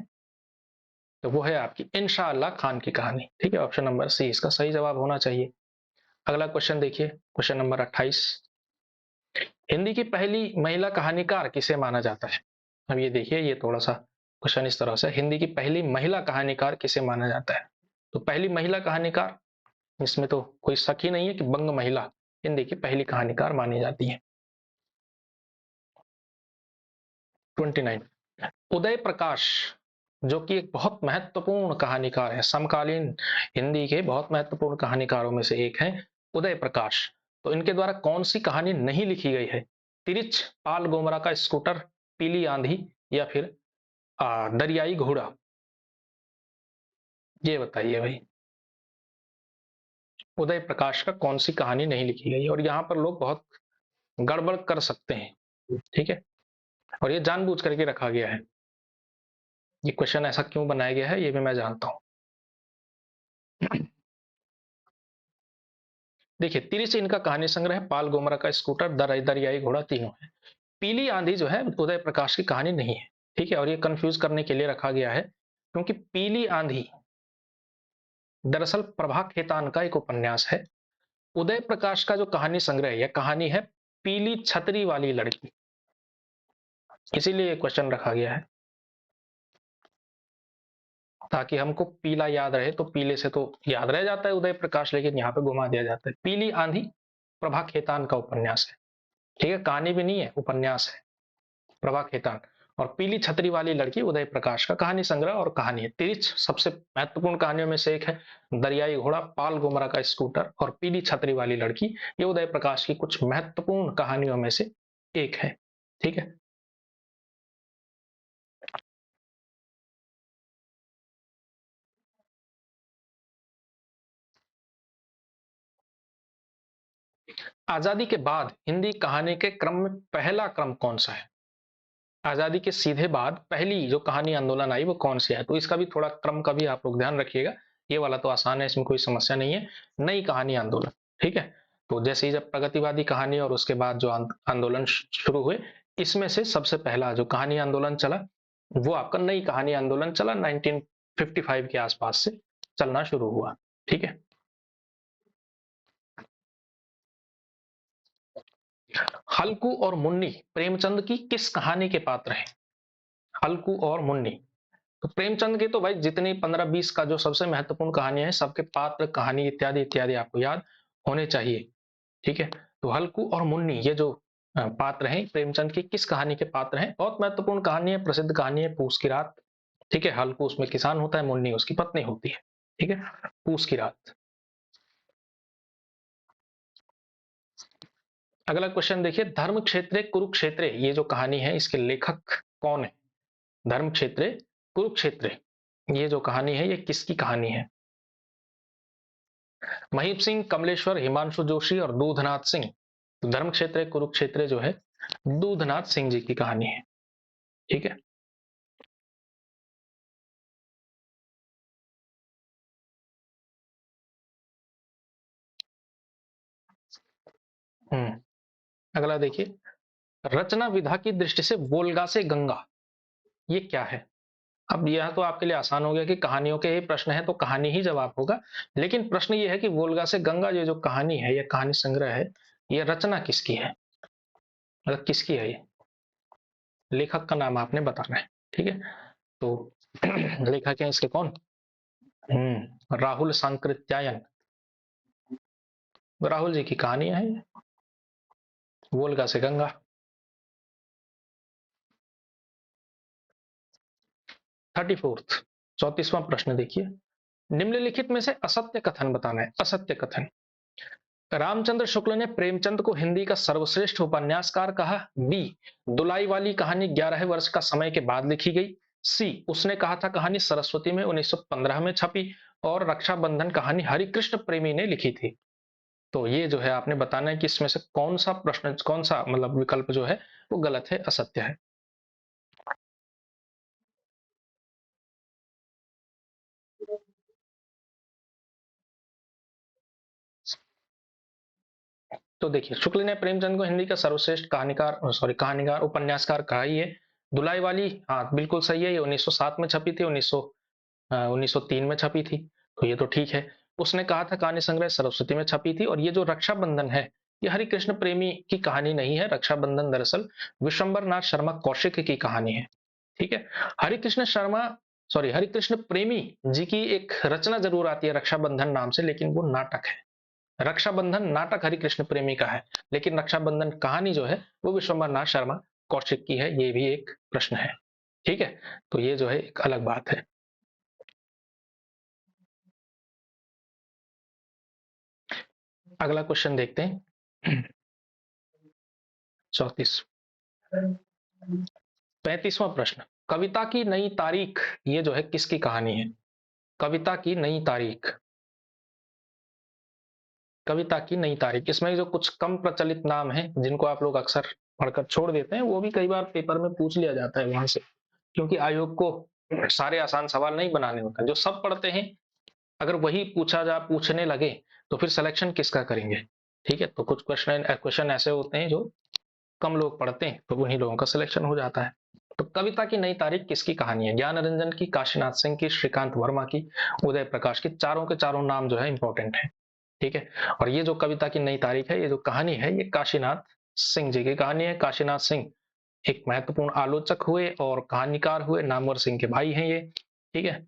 तो वो है आपकी इंशाल्लाह खान की कहानी। ठीक है, ऑप्शन नंबर सी इसका सही जवाब होना चाहिए। अगला क्वेश्चन देखिए, क्वेश्चन नंबर 28, हिंदी की पहली महिला कहानीकार किसे माना जाता है? अब ये देखिए, ये थोड़ा सा क्वेश्चन इस तरह से, हिंदी की पहली महिला कहानीकार किसे माना जाता है? तो पहली महिला कहानीकार, इसमें तो कोई शक ही नहीं है कि बंग महिला हिंदी की पहली कहानीकार मानी जाती है। 29, उदय प्रकाश जो कि एक बहुत महत्वपूर्ण कहानीकार है, समकालीन हिंदी के बहुत महत्वपूर्ण कहानीकारों में से एक है उदय प्रकाश। तो इनके द्वारा कौन सी कहानी नहीं लिखी गई है? तिरिच, पाल गोमरा का स्कूटर, पीली आंधी या फिर दरियाई घोड़ा? ये बताइए भाई, उदय प्रकाश का कौन सी कहानी नहीं लिखी गई? और यहाँ पर लोग बहुत गड़बड़ कर सकते हैं। ठीक है, और ये जानबूझ करके रखा गया है। ये क्वेश्चन ऐसा क्यों बनाया गया है ये भी मैं जानता हूँ। देखिए, तिरिच इनका कहानी संग्रह है, पाल गोमरा का स्कूटर, दरियाई घोड़ा तीनों है। पीली आंधी जो है उदय प्रकाश की कहानी नहीं है। ठीक है, और ये कंफ्यूज करने के लिए रखा गया है क्योंकि पीली आंधी दरअसल प्रभा खेतान का एक उपन्यास है। उदय प्रकाश का जो कहानी संग्रह या कहानी है पीली छतरी वाली लड़की, इसीलिए ये क्वेश्चन रखा गया है ताकि हमको पीला याद रहे। तो पीले से तो याद रह जाता है उदय प्रकाश, लेकिन यहाँ पे घुमा दिया जाता है। पीली आंधी प्रभा खेतान का उपन्यास है। ठीक है, कहानी भी नहीं है, उपन्यास है, प्रभा खेतान। और पीली छतरी वाली लड़की उदय प्रकाश का कहानी संग्रह और कहानी है। तिरिच सबसे महत्वपूर्ण कहानियों में से एक है, दरियाई घोड़ा, पाल गोमरा का स्कूटर और पीली छतरी वाली लड़की, ये उदय प्रकाश की कुछ महत्वपूर्ण कहानियों में से एक है। ठीक है, आजादी के बाद हिंदी कहानी के क्रम में पहला क्रम कौन सा है? आजादी के सीधे बाद पहली जो कहानी आंदोलन आई वो कौन सी है? तो इसका भी थोड़ा क्रम का भी आप लोग ध्यान रखिएगा। ये वाला तो आसान है, इसमें कोई समस्या नहीं है। नई कहानी आंदोलन। ठीक है, तो जैसे ही जब प्रगतिवादी कहानी और उसके बाद जो आंदोलन शुरू हुए, इसमें से सबसे पहला जो कहानी आंदोलन चला वो आपका नई कहानी आंदोलन चला, 1955 के आसपास से चलना शुरू हुआ। ठीक है, हल्कू और मुन्नी प्रेमचंद की किस कहानी के पात्र हैं? हल्कू और मुन्नी, तो प्रेमचंद के तो भाई जितनी 15-20 का जो सबसे महत्वपूर्ण कहानियां हैं, सबके पात्र, कहानी इत्यादि इत्यादि आपको याद होने चाहिए। ठीक है, तो हल्कू और मुन्नी ये जो पात्र हैं प्रेमचंद की किस कहानी के पात्र हैं? बहुत महत्वपूर्ण कहानी है, प्रसिद्ध कहानी है, पूस की रात। ठीक है, हल्कू उसमें किसान होता है, मुन्नी उसकी पत्नी होती है। ठीक है, पूस की रात। अगला क्वेश्चन देखिए, धर्म क्षेत्रे कुरुक्षेत्रे ये जो कहानी है इसके लेखक कौन है? धर्म क्षेत्रे कुरुक्षेत्रे ये जो कहानी है ये किसकी कहानी है? महीप सिंह, कमलेश्वर, हिमांशु जोशी और दूधनाथ सिंह। तो धर्म क्षेत्र कुरुक्षेत्र जो है दूधनाथ सिंह जी की कहानी है। ठीक है। अगला देखिए, रचना विधा की दृष्टि से वोल्गा से गंगा ये क्या है? अब यह तो आपके लिए आसान हो गया कि कहानियों के ही प्रश्न है तो कहानी ही जवाब होगा, लेकिन प्रश्न ये है कि वोल्गा से गंगा ये जो कहानी है, ये कहानी संग्रह है, ये रचना किसकी है, मतलब किसकी है ये? लेखक का नाम आपने बताना है। ठीक है। तो लेखक है इसके कौन? राहुल सांकृत्यायन। राहुल जी की कहानी है ये, वोल्गा से गंगा। 34th 34वां प्रश्न देखिए, निम्नलिखित में से असत्य कथन बताना है। असत्य कथन, रामचंद्र शुक्ल ने प्रेमचंद को हिंदी का सर्वश्रेष्ठ उपन्यासकार कहा। बी, दुलाई वाली कहानी 11 वर्ष का समय के बाद लिखी गई। सी, उसने कहा था कहानी सरस्वती में 1915 में छपी। और रक्षाबंधन कहानी हरिकृष्ण प्रेमी ने लिखी थी। तो ये जो है आपने बताना है कि इसमें से कौन सा प्रश्न, कौन सा मतलब विकल्प जो है वो गलत है, असत्य है। तो देखिए, शुक्ल ने प्रेमचंद को हिंदी का सर्वश्रेष्ठ कहानीकार, सॉरी कहानीकार उपन्यासकार कहा ही है। दुलाई वाली, हाँ बिल्कुल सही है, ये 1907 में छपी थी, 1903 में छपी थी, तो ये तो ठीक है। उसने कहा था कहानी संग्रह सरस्वती में छपी थी। और ये जो रक्षाबंधन है, ये हरिकृष्ण प्रेमी की कहानी नहीं है। रक्षाबंधन दरअसल विशंबर नाथ शर्मा कौशिक की कहानी है। ठीक है। हरिकृष्ण शर्मा, सॉरी हरिकृष्ण प्रेमी जी की एक रचना जरूर आती है रक्षाबंधन नाम से, लेकिन वो नाटक है। रक्षाबंधन नाटक हरिकृष्ण प्रेमी का है, लेकिन रक्षाबंधन कहानी जो है वो विश्वम्बर नाथ शर्मा कौशिक की है। ये भी एक प्रश्न है। ठीक है। तो ये जो है एक अलग बात है। अगला क्वेश्चन देखते हैं। 34 35वां प्रश्न, कविता की नई तारीख ये जो है किसकी कहानी है? कविता की नई तारीख, कविता की नई तारीख, इसमें जो कुछ कम प्रचलित नाम है जिनको आप लोग अक्सर पढ़कर छोड़ देते हैं, वो भी कई बार पेपर में पूछ लिया जाता है वहां से, क्योंकि आयोग को सारे आसान सवाल नहीं बनाने होते। जो सब पढ़ते हैं, अगर वही पूछने लगे तो फिर सिलेक्शन किसका करेंगे? ठीक है। तो कुछ क्वेश्चन क्वेश्चन ऐसे होते हैं जो कम लोग पढ़ते हैं, तो उन्हीं लोगों का सिलेक्शन हो जाता है। तो कविता की नई तारीख किसकी कहानी है? ज्ञान रंजन की, काशीनाथ सिंह की, श्रीकांत वर्मा की, उदय प्रकाश की। चारों के चारों नाम जो है इंपॉर्टेंट है। ठीक है। और ये जो कविता की नई तारीख है, ये जो कहानी है, ये काशीनाथ सिंह जी की कहानी है। काशीनाथ सिंह एक महत्वपूर्ण आलोचक हुए और कहानीकार हुए, नामवर सिंह के भाई हैं ये। ठीक है।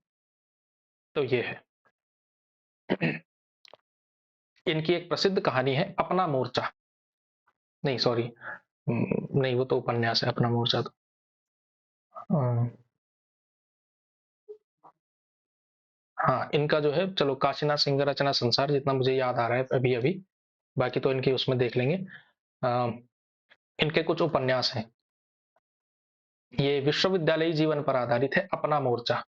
तो ये है। इनकी एक प्रसिद्ध कहानी है अपना मोर्चा। नहीं सॉरी, नहीं वो तो उपन्यास है अपना मोर्चा तो। हाँ, इनका जो है, चलो काशीनाथ सिंह का रचना संसार जितना मुझे याद आ रहा है अभी अभी, बाकी तो इनके उसमें देख लेंगे। अ, इनके कुछ उपन्यास हैं। ये विश्वविद्यालयी जीवन पर आधारित है अपना मोर्चा।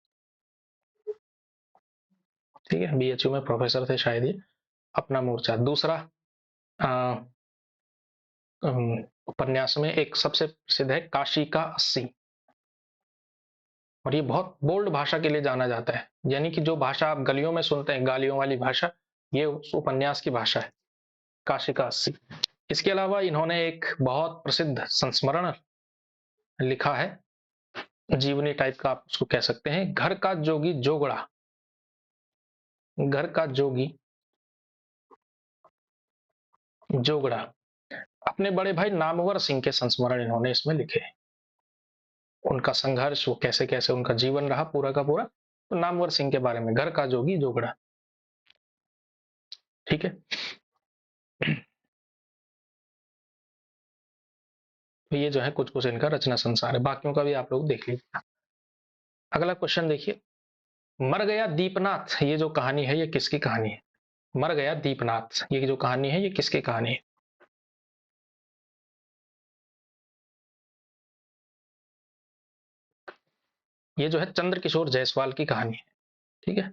ठीक है। बीएचयू में प्रोफेसर थे शायद ये। अपना मोर्चा। दूसरा अ, उपन्यास में एक सबसे प्रसिद्ध है काशी का 80। और ये बहुत बोल्ड भाषा के लिए जाना जाता है, यानी कि जो भाषा आप गलियों में सुनते हैं, गालियों वाली भाषा, ये उस उपन्यास की भाषा है, काशी का 80। इसके अलावा इन्होंने एक बहुत प्रसिद्ध संस्मरण लिखा है, जीवनी टाइप का आप उसको कह सकते हैं, घर का जोगी जोगड़ा। घर का जोगी जोगड़ा अपने बड़े भाई नामवर सिंह के संस्मरण इन्होंने इसमें लिखे। उनका संघर्ष, वो कैसे कैसे उनका जीवन रहा पूरा का पूरा, तो नामवर सिंह के बारे में, घर का जोगी जोगड़ा। ठीक है। तो ये जो है कुछ कुछ इनका रचना संसार है, बाकियों का भी आप लोग देख लीजिए। अगला क्वेश्चन देखिए, मर गया दीपनाथ ये जो कहानी है, ये किसकी कहानी है? मर गया दीपनाथ ये जो कहानी है, ये किसकी कहानी है? ये जो है चंद्रकिशोर जायसवाल की कहानी है। ठीक है।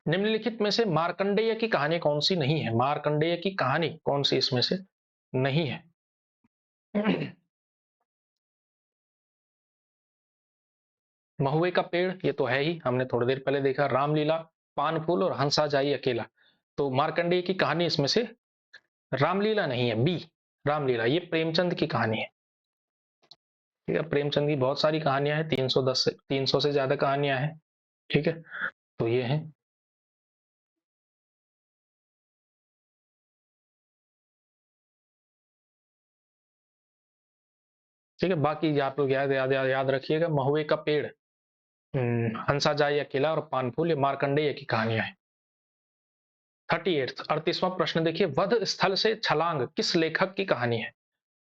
निम्नलिखित में से मार्कंडेय की कहानी कौन सी नहीं है? मार्कंडेय की कहानी कौन सी इसमें से नहीं है? महुए का पेड़, ये तो है ही, हमने थोड़ी देर पहले देखा। रामलीला, पान फूल और हंसा जाई अकेला। तो मार्कंडेय की कहानी इसमें से रामलीला नहीं है, बी रामलीला। ये प्रेमचंद की कहानी है। ठीक है, प्रेमचंद की बहुत सारी कहानियां हैं, 300 से ज्यादा कहानियां हैं। ठीक है, तो ये है। ठीक है, बाकी आप लोग याद याद याद, याद रखिएगा। महुए का पेड़, हंसा जाए अकेला और पान फूल, ये मार्कंडेय की कहानियां हैं। 38 38वां प्रश्न देखिए, वध स्थल से छलांग किस लेखक की कहानी है?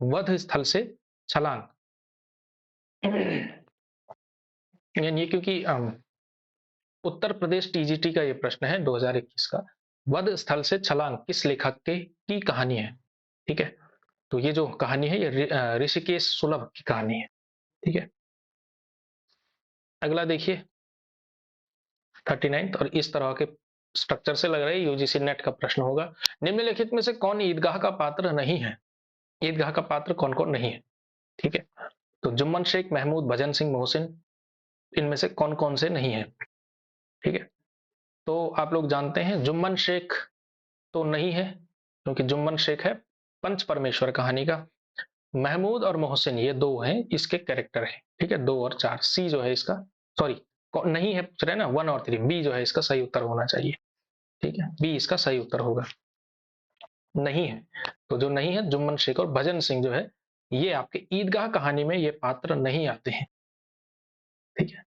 वध स्थल से छलांग। यानी क्योंकि उत्तर प्रदेश टीजीटी का ये प्रश्न है 2021 का। वध स्थल से छलांग किस लेखक के की कहानी है? ठीक है, तो ये जो कहानी है ये ऋषिकेश सुलभ की कहानी है। ठीक है, अगला देखिए 39 और इस तरह के स्ट्रक्चर से लग रहा है यूजीसी नेट का प्रश्न होगा। निम्नलिखित में से कौन ईदगाह का पात्र नहीं है? ईदगाह का पात्र कौन कौन नहीं है? ठीक है, तो जुम्मन शेख, महमूद, भजन सिंह, मोहसिन, इनमें से कौन कौन से नहीं है? ठीक है, तो आप लोग जानते हैं जुम्मन शेख तो नहीं है, क्योंकि जुम्मन शेख है पंच परमेश्वर कहानी का। महमूद और मोहसिन ये दो हैं इसके कैरेक्टर हैं। ठीक है, 2 और 4, सी जो है इसका, सॉरी नहीं है पूछ रहे ना, 1 और 3, बी जो है इसका सही उत्तर होना चाहिए। ठीक है, बी इसका सही उत्तर होगा। नहीं है, तो जो नहीं है जुम्मन शेख और भजन सिंह जो है, ये आपके ईदगाह कहानी में ये पात्र नहीं आते हैं। ठीक है,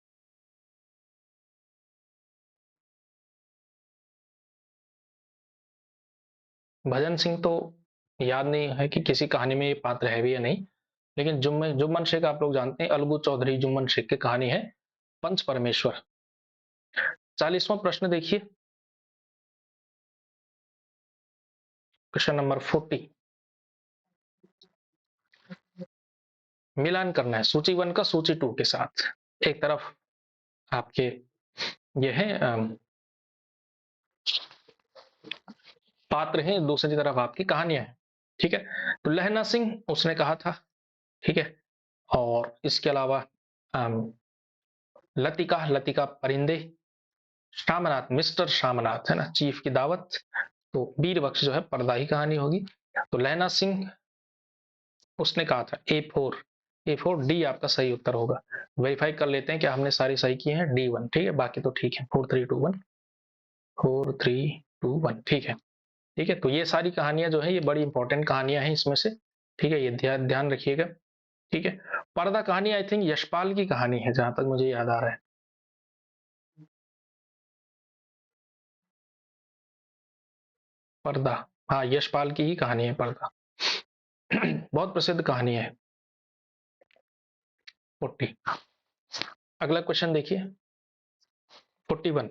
भजन सिंह तो याद नहीं है कि किसी कहानी में ये पात्र है भी या नहीं, लेकिन जुम्मन जुम्मन शेख आप लोग जानते हैं, अलगू चौधरी जुम्मन शेख की कहानी है पंच परमेश्वर। 40वां प्रश्न देखिए, क्वेश्चन नंबर 40। मिलान करना है सूची 1 का सूची 2 के साथ। एक तरफ आपके ये है पात्र हैं, दूसरी तरफ आपकी कहानियां हैं। ठीक है, तो लहना सिंह उसने कहा था। ठीक है, और इसके अलावा अम, लतिका लतिका परिंदे, शामनाथ मिस्टर शामनाथ है ना, चीफ की दावत। तो वीर बख्श जो है पर्दा ही कहानी होगी। तो लहना सिंह उसने कहा था A4, A4 डी आपका सही उत्तर होगा। वेरीफाई कर लेते हैं कि हमने सारी सही की हैं, D1। ठीक है, बाकी तो ठीक है। 4 3 2 1, 4 3 2 1, ठीक है। ठीक है, तो ये सारी कहानियां जो है ये बड़ी इंपॉर्टेंट कहानियां हैं इसमें से। ठीक है, ये ध्यान ध्यान रखिएगा। ठीक है, पर्दा कहानी आई थिंक यशपाल की कहानी है जहां तक मुझे याद आ रहा है। पर्दा, हाँ यशपाल की ही कहानी है पर्दा। बहुत प्रसिद्ध कहानी है। 40। अगला क्वेश्चन देखिए 41।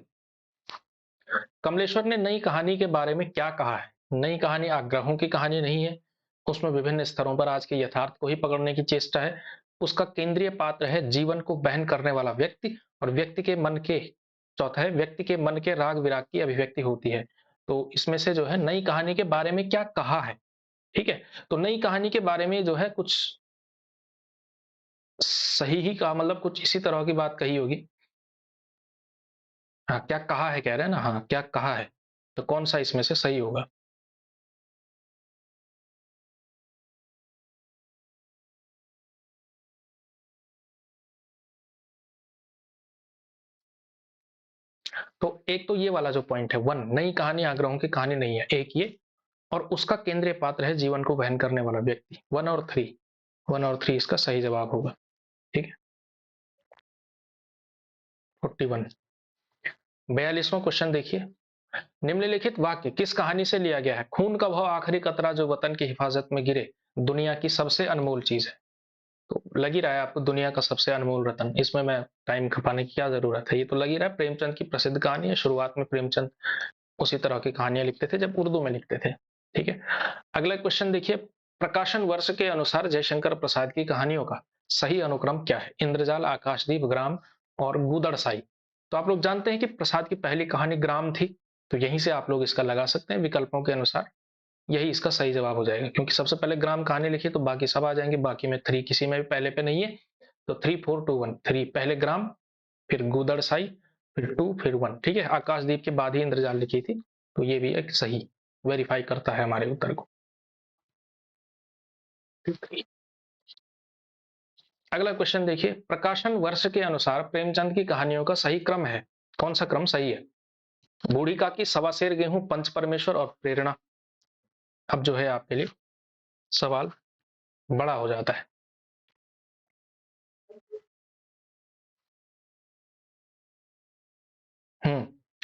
कमलेश्वर ने नई कहानी के बारे में क्या कहा है? नई कहानी आग्रहों की कहानी नहीं है, उसमें विभिन्न स्तरों पर आज के यथार्थ को ही पकड़ने की चेष्टा है। उसका केंद्रीय पात्र है जीवन को बहन करने वाला व्यक्ति, और व्यक्ति के मन के, चौथा है व्यक्ति के मन के राग विराग की अभिव्यक्ति होती है। तो इसमें से जो है नई कहानी के बारे में क्या कहा है? ठीक है, तो नई कहानी के बारे में जो है कुछ सही ही कहा, मतलब कुछ इसी तरह की बात कही होगी। हाँ, क्या कहा है कह रहे हैं ना, हाँ क्या कहा है, तो कौन सा इसमें से सही होगा? तो एक तो ये वाला जो पॉइंट है 1, नई कहानी आग्रहों की कहानी नहीं है, एक ये, और उसका केंद्रीय पात्र है जीवन को वहन करने वाला व्यक्ति। 1 और 3, 1 और 3 इसका सही जवाब होगा। ठीक है, 41। 42वां क्वेश्चन देखिए, निम्नलिखित वाक्य किस कहानी से लिया गया है? खून का भाव आखिरी कतरा जो वतन की हिफाजत में गिरे, दुनिया की सबसे अनमोल चीज है। तो लग ही रहा है आपको दुनिया का सबसे अनमोल रतन, इसमें मैं टाइम खपाने की क्या जरूरत है, ये तो लग ही रहा है प्रेमचंद की प्रसिद्ध कहानी है। शुरुआत में प्रेमचंद उसी तरह की कहानियां लिखते थे जब उर्दू में लिखते थे। ठीक है, अगला क्वेश्चन देखिए, प्रकाशन वर्ष के अनुसार जयशंकर प्रसाद की कहानियों का सही अनुक्रम क्या है? इंद्रजाल, आकाशदीप, ग्राम और गूदड़साई। तो आप लोग जानते हैं कि प्रसाद की पहली कहानी ग्राम थी, तो यहीं से आप लोग इसका लगा सकते हैं विकल्पों के अनुसार। यही इसका सही जवाब हो जाएगा, क्योंकि सबसे पहले ग्राम कहानी लिखी तो बाकी सब आ जाएंगे, बाकी में थ्री किसी में भी पहले पे नहीं है। तो 3 4 2 1, थ्री पहले ग्राम, फिर गूदड़साई, फिर टू, फिर वन। ठीक है, आकाशदीप के बाद ही इंद्रजाल लिखी थी, तो ये भी एक सही वेरीफाई करता है हमारे उत्तर को। अगला क्वेश्चन देखिए, प्रकाशन वर्ष के अनुसार प्रेमचंद की कहानियों का सही क्रम है, कौन सा क्रम सही है? बूढ़ी काकी, सवा शेर गेहूं, पंच परमेश्वर और प्रेरणा। अब जो है आपके लिए सवाल बड़ा हो जाता है।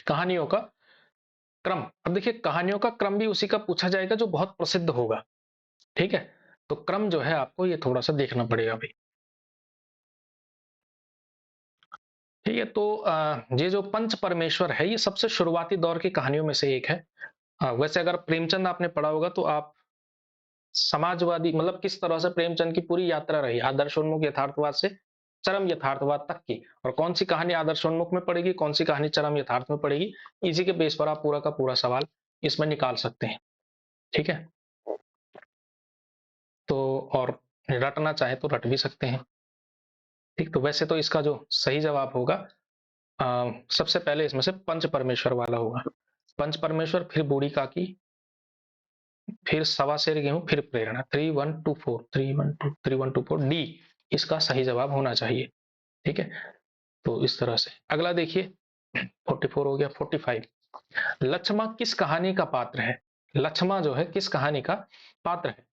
कहानियों का क्रम, अब देखिए कहानियों का क्रम भी उसी का पूछा जाएगा जो बहुत प्रसिद्ध होगा। ठीक है, तो क्रम जो है आपको ये थोड़ा सा देखना पड़ेगा भाई। ठीक है, तो ये जो पंच परमेश्वर है ये सबसे शुरुआती दौर की कहानियों में से एक है। वैसे अगर प्रेमचंद आपने पढ़ा होगा तो आप समाजवादी, मतलब किस तरह से प्रेमचंद की पूरी यात्रा रही आदर्शोन्मुख यथार्थवाद से चरम यथार्थवाद तक की, और कौन सी कहानी आदर्शोन्मुख में पड़ेगी, कौन सी कहानी चरम यथार्थ में पड़ेगी, इसी के बेस पर आप पूरा का पूरा सवाल इसमें निकाल सकते हैं। ठीक है, तो और रटना चाहे तो रट भी सकते हैं। ठीक, तो वैसे तो इसका जो सही जवाब होगा सबसे पहले इसमें से पंच परमेश्वर वाला होगा। पंच परमेश्वर, फिर बूढ़ी काकी, फिर सवा शेर गेहूं, फिर प्रेरणा। 3 1 2 4, 3 1 2 3 1 2 4, डी इसका सही जवाब होना चाहिए। ठीक है, तो इस तरह से अगला देखिए, 44 हो गया। 45, लक्ष्मा किस कहानी का पात्र है? लक्ष्मा जो है किस कहानी का पात्र है?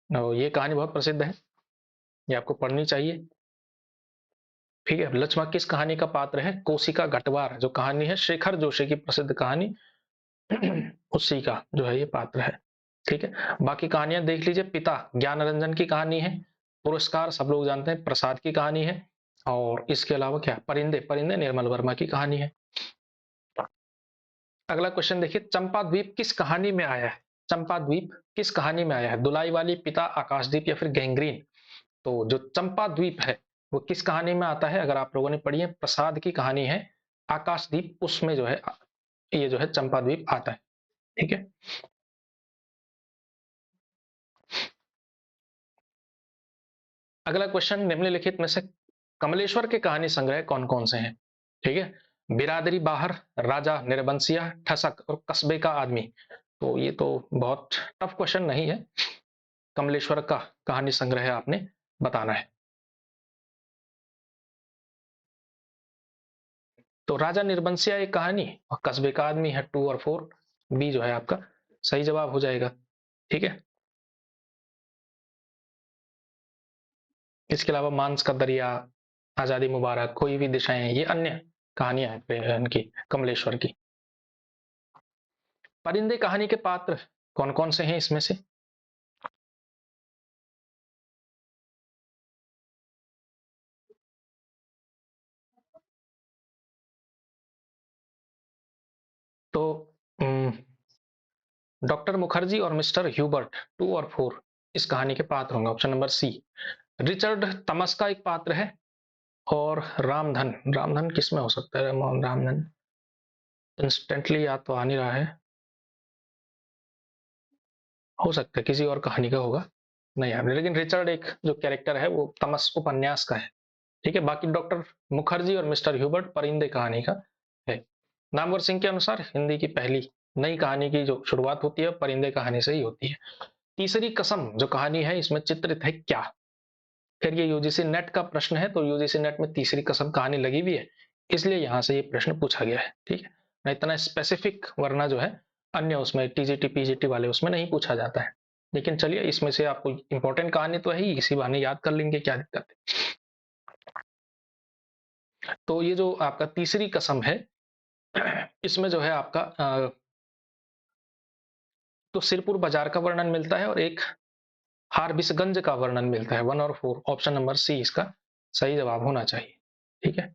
और ये कहानी बहुत प्रसिद्ध है, ये आपको पढ़नी चाहिए। ठीक है, लक्ष्मा किस कहानी का पात्र है? कोशिका घटवार जो कहानी है, शेखर जोशी की प्रसिद्ध कहानी, उसी का जो है ये पात्र है। ठीक है, बाकी कहानियां देख लीजिए। पिता ज्ञान रंजन की कहानी है, पुरस्कार सब लोग जानते हैं प्रसाद की कहानी है, और इसके अलावा क्या, परिंदे, परिंदे निर्मल वर्मा की कहानी है। अगला क्वेश्चन देखिए, चंपा द्वीप किस कहानी में आया है? चंपा द्वीप किस कहानी में आया है? दुलाई वाली, पिता, आकाशदीप या फिर गैंग्रीन। तो जो चंपा द्वीप है वो किस कहानी में आता है? अगर आप लोगों ने पढ़ी है, प्रसाद की कहानी है आकाशदीप, उसमें जो है ये जो है चंपा द्वीप आता है। ठीक है, अगला क्वेश्चन, निम्नलिखित में से कमलेश्वर के कहानी संग्रह कौन कौन से हैं? ठीक है, बिरादरी बाहर, राजा निर्बंसिया, ठसक और कस्बे का आदमी। तो ये तो बहुत टफ क्वेश्चन नहीं है, कमलेश्वर का कहानी संग्रह आपने बताना है। तो राजा निर्बंसिया एक कहानी और कस्बे का आदमी है 2 और 4, बी जो है आपका सही जवाब हो जाएगा। ठीक है, इसके अलावा मांस का दरिया, आजादी मुबारक, कोई भी दिशाएं, ये अन्य कहानियां हैं इनकी, कमलेश्वर की। परिंदे कहानी के पात्र कौन कौन से हैं इसमें से? तो डॉक्टर मुखर्जी और मिस्टर ह्यूबर्ट 2 और 4 इस कहानी के पात्र होंगे, ऑप्शन नंबर सी। रिचर्ड तमस का एक पात्र है, और रामधन, रामधन किस में हो सकता है? रामधन इंस्टेंटली याद तो आ नहीं रहा है, हो सकता है किसी और कहानी का होगा, नहीं यार, लेकिन रिचर्ड एक जो कैरेक्टर है वो तमस उपन्यास का है। ठीक है, बाकी डॉक्टर मुखर्जी और मिस्टर ह्यूबर्ट परिंदे कहानी का है। नामवर सिंह के अनुसार हिंदी की पहली नई कहानी की जो शुरुआत होती है परिंदे कहानी से ही होती है। तीसरी कसम जो कहानी है इसमें चित्रित है क्या? फिर ये यूजीसी नेट का प्रश्न है, तो यूजीसी नेट में तीसरी कसम कहानी लगी हुई है, इसलिए यहां से ये प्रश्न पूछा गया है। ठीक है, ना इतना स्पेसिफिक, वरना जो है अन्य उसमें टीजीटी पीजीटी वाले उसमें नहीं पूछा जाता है। लेकिन चलिए, इसमें से आपको इंपॉर्टेंट कहानी तो है ही, इसी बहाने याद कर लेंगे, क्या दिक्कत है। तो ये जो आपका तीसरी कसम है, इसमें जो है आपका तो सिरपुर बाजार का वर्णन मिलता है, और एक हारबिसगंज का वर्णन मिलता है। 1 और 4, ऑप्शन नंबर सी इसका सही जवाब होना चाहिए। ठीक है,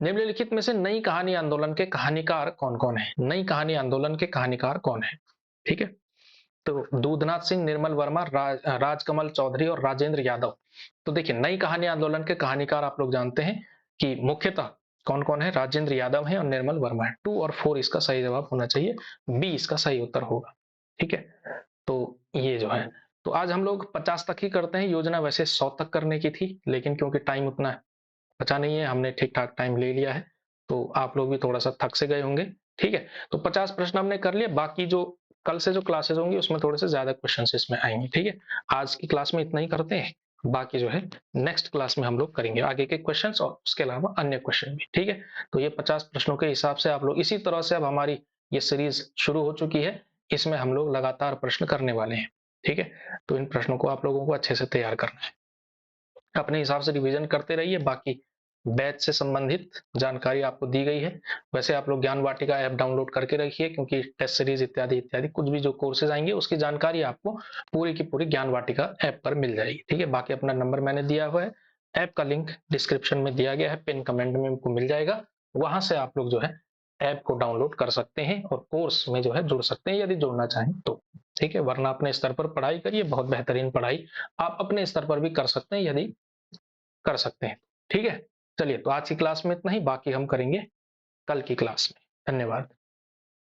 निम्नलिखित में से नई कहानी आंदोलन के कहानीकार कौन कौन है? नई कहानी आंदोलन के कहानीकार कौन है? ठीक है, तो दूधनाथ सिंह, निर्मल वर्मा, राजकमल चौधरी और राजेंद्र यादव। तो देखिए, नई कहानी आंदोलन के कहानीकार आप लोग जानते हैं कि मुख्यतः कौन कौन है, राजेंद्र यादव है और निर्मल वर्मा है। 2 और 4 इसका सही जवाब होना चाहिए, बी इसका सही उत्तर होगा। ठीक है, तो ये जो है, तो आज हम लोग 50 तक ही करते हैं। योजना वैसे 100 तक करने की थी, लेकिन क्योंकि टाइम उतना बचा नहीं है, हमने ठीक ठाक टाइम ले लिया है, तो आप लोग भी थोड़ा सा थक से गए होंगे। ठीक है, तो 50 प्रश्न हमने कर लिए। बाकी जो कल से जो क्लासेस होंगी उसमें थोड़े से ज्यादा क्वेश्चन इसमें आएंगे। ठीक है, आज की क्लास में इतना ही करते हैं, बाकी जो है नेक्स्ट क्लास में हम लोग करेंगे आगे के क्वेश्चंस और उसके अलावा अन्य क्वेश्चन भी। ठीक है, तो ये 50 प्रश्नों के हिसाब से आप लोग इसी तरह से, अब हमारी ये सीरीज शुरू हो चुकी है, इसमें हम लोग लगातार प्रश्न करने वाले हैं। ठीक है, तो इन प्रश्नों को आप लोगों को अच्छे से तैयार करना है, अपने हिसाब से रिवीजन करते रहिए। बाकी बैच से संबंधित जानकारी आपको दी गई है। वैसे आप लोग ज्ञान वाटिका ऐप डाउनलोड करके रखिए, क्योंकि टेस्ट सीरीज इत्यादि इत्यादि कुछ भी जो कोर्सेज आएंगे उसकी जानकारी आपको पूरी की पूरी ज्ञान वाटिका ऐप पर मिल जाएगी। ठीक है, बाकी अपना नंबर मैंने दिया हुआ है, ऐप का लिंक डिस्क्रिप्शन में दिया गया है, पिन कमेंट में आपको मिल जाएगा, वहां से आप लोग जो है ऐप को डाउनलोड कर सकते हैं और कोर्स में जो है जुड़ सकते हैं यदि जुड़ना चाहें तो। ठीक है, वरना अपने स्तर पर पढ़ाई करिए, बहुत बेहतरीन पढ़ाई आप अपने स्तर पर भी कर सकते हैं यदि कर सकते हैं। ठीक है, चलिए, तो आज की क्लास में इतना ही, बाकी हम करेंगे कल की क्लास में। धन्यवाद।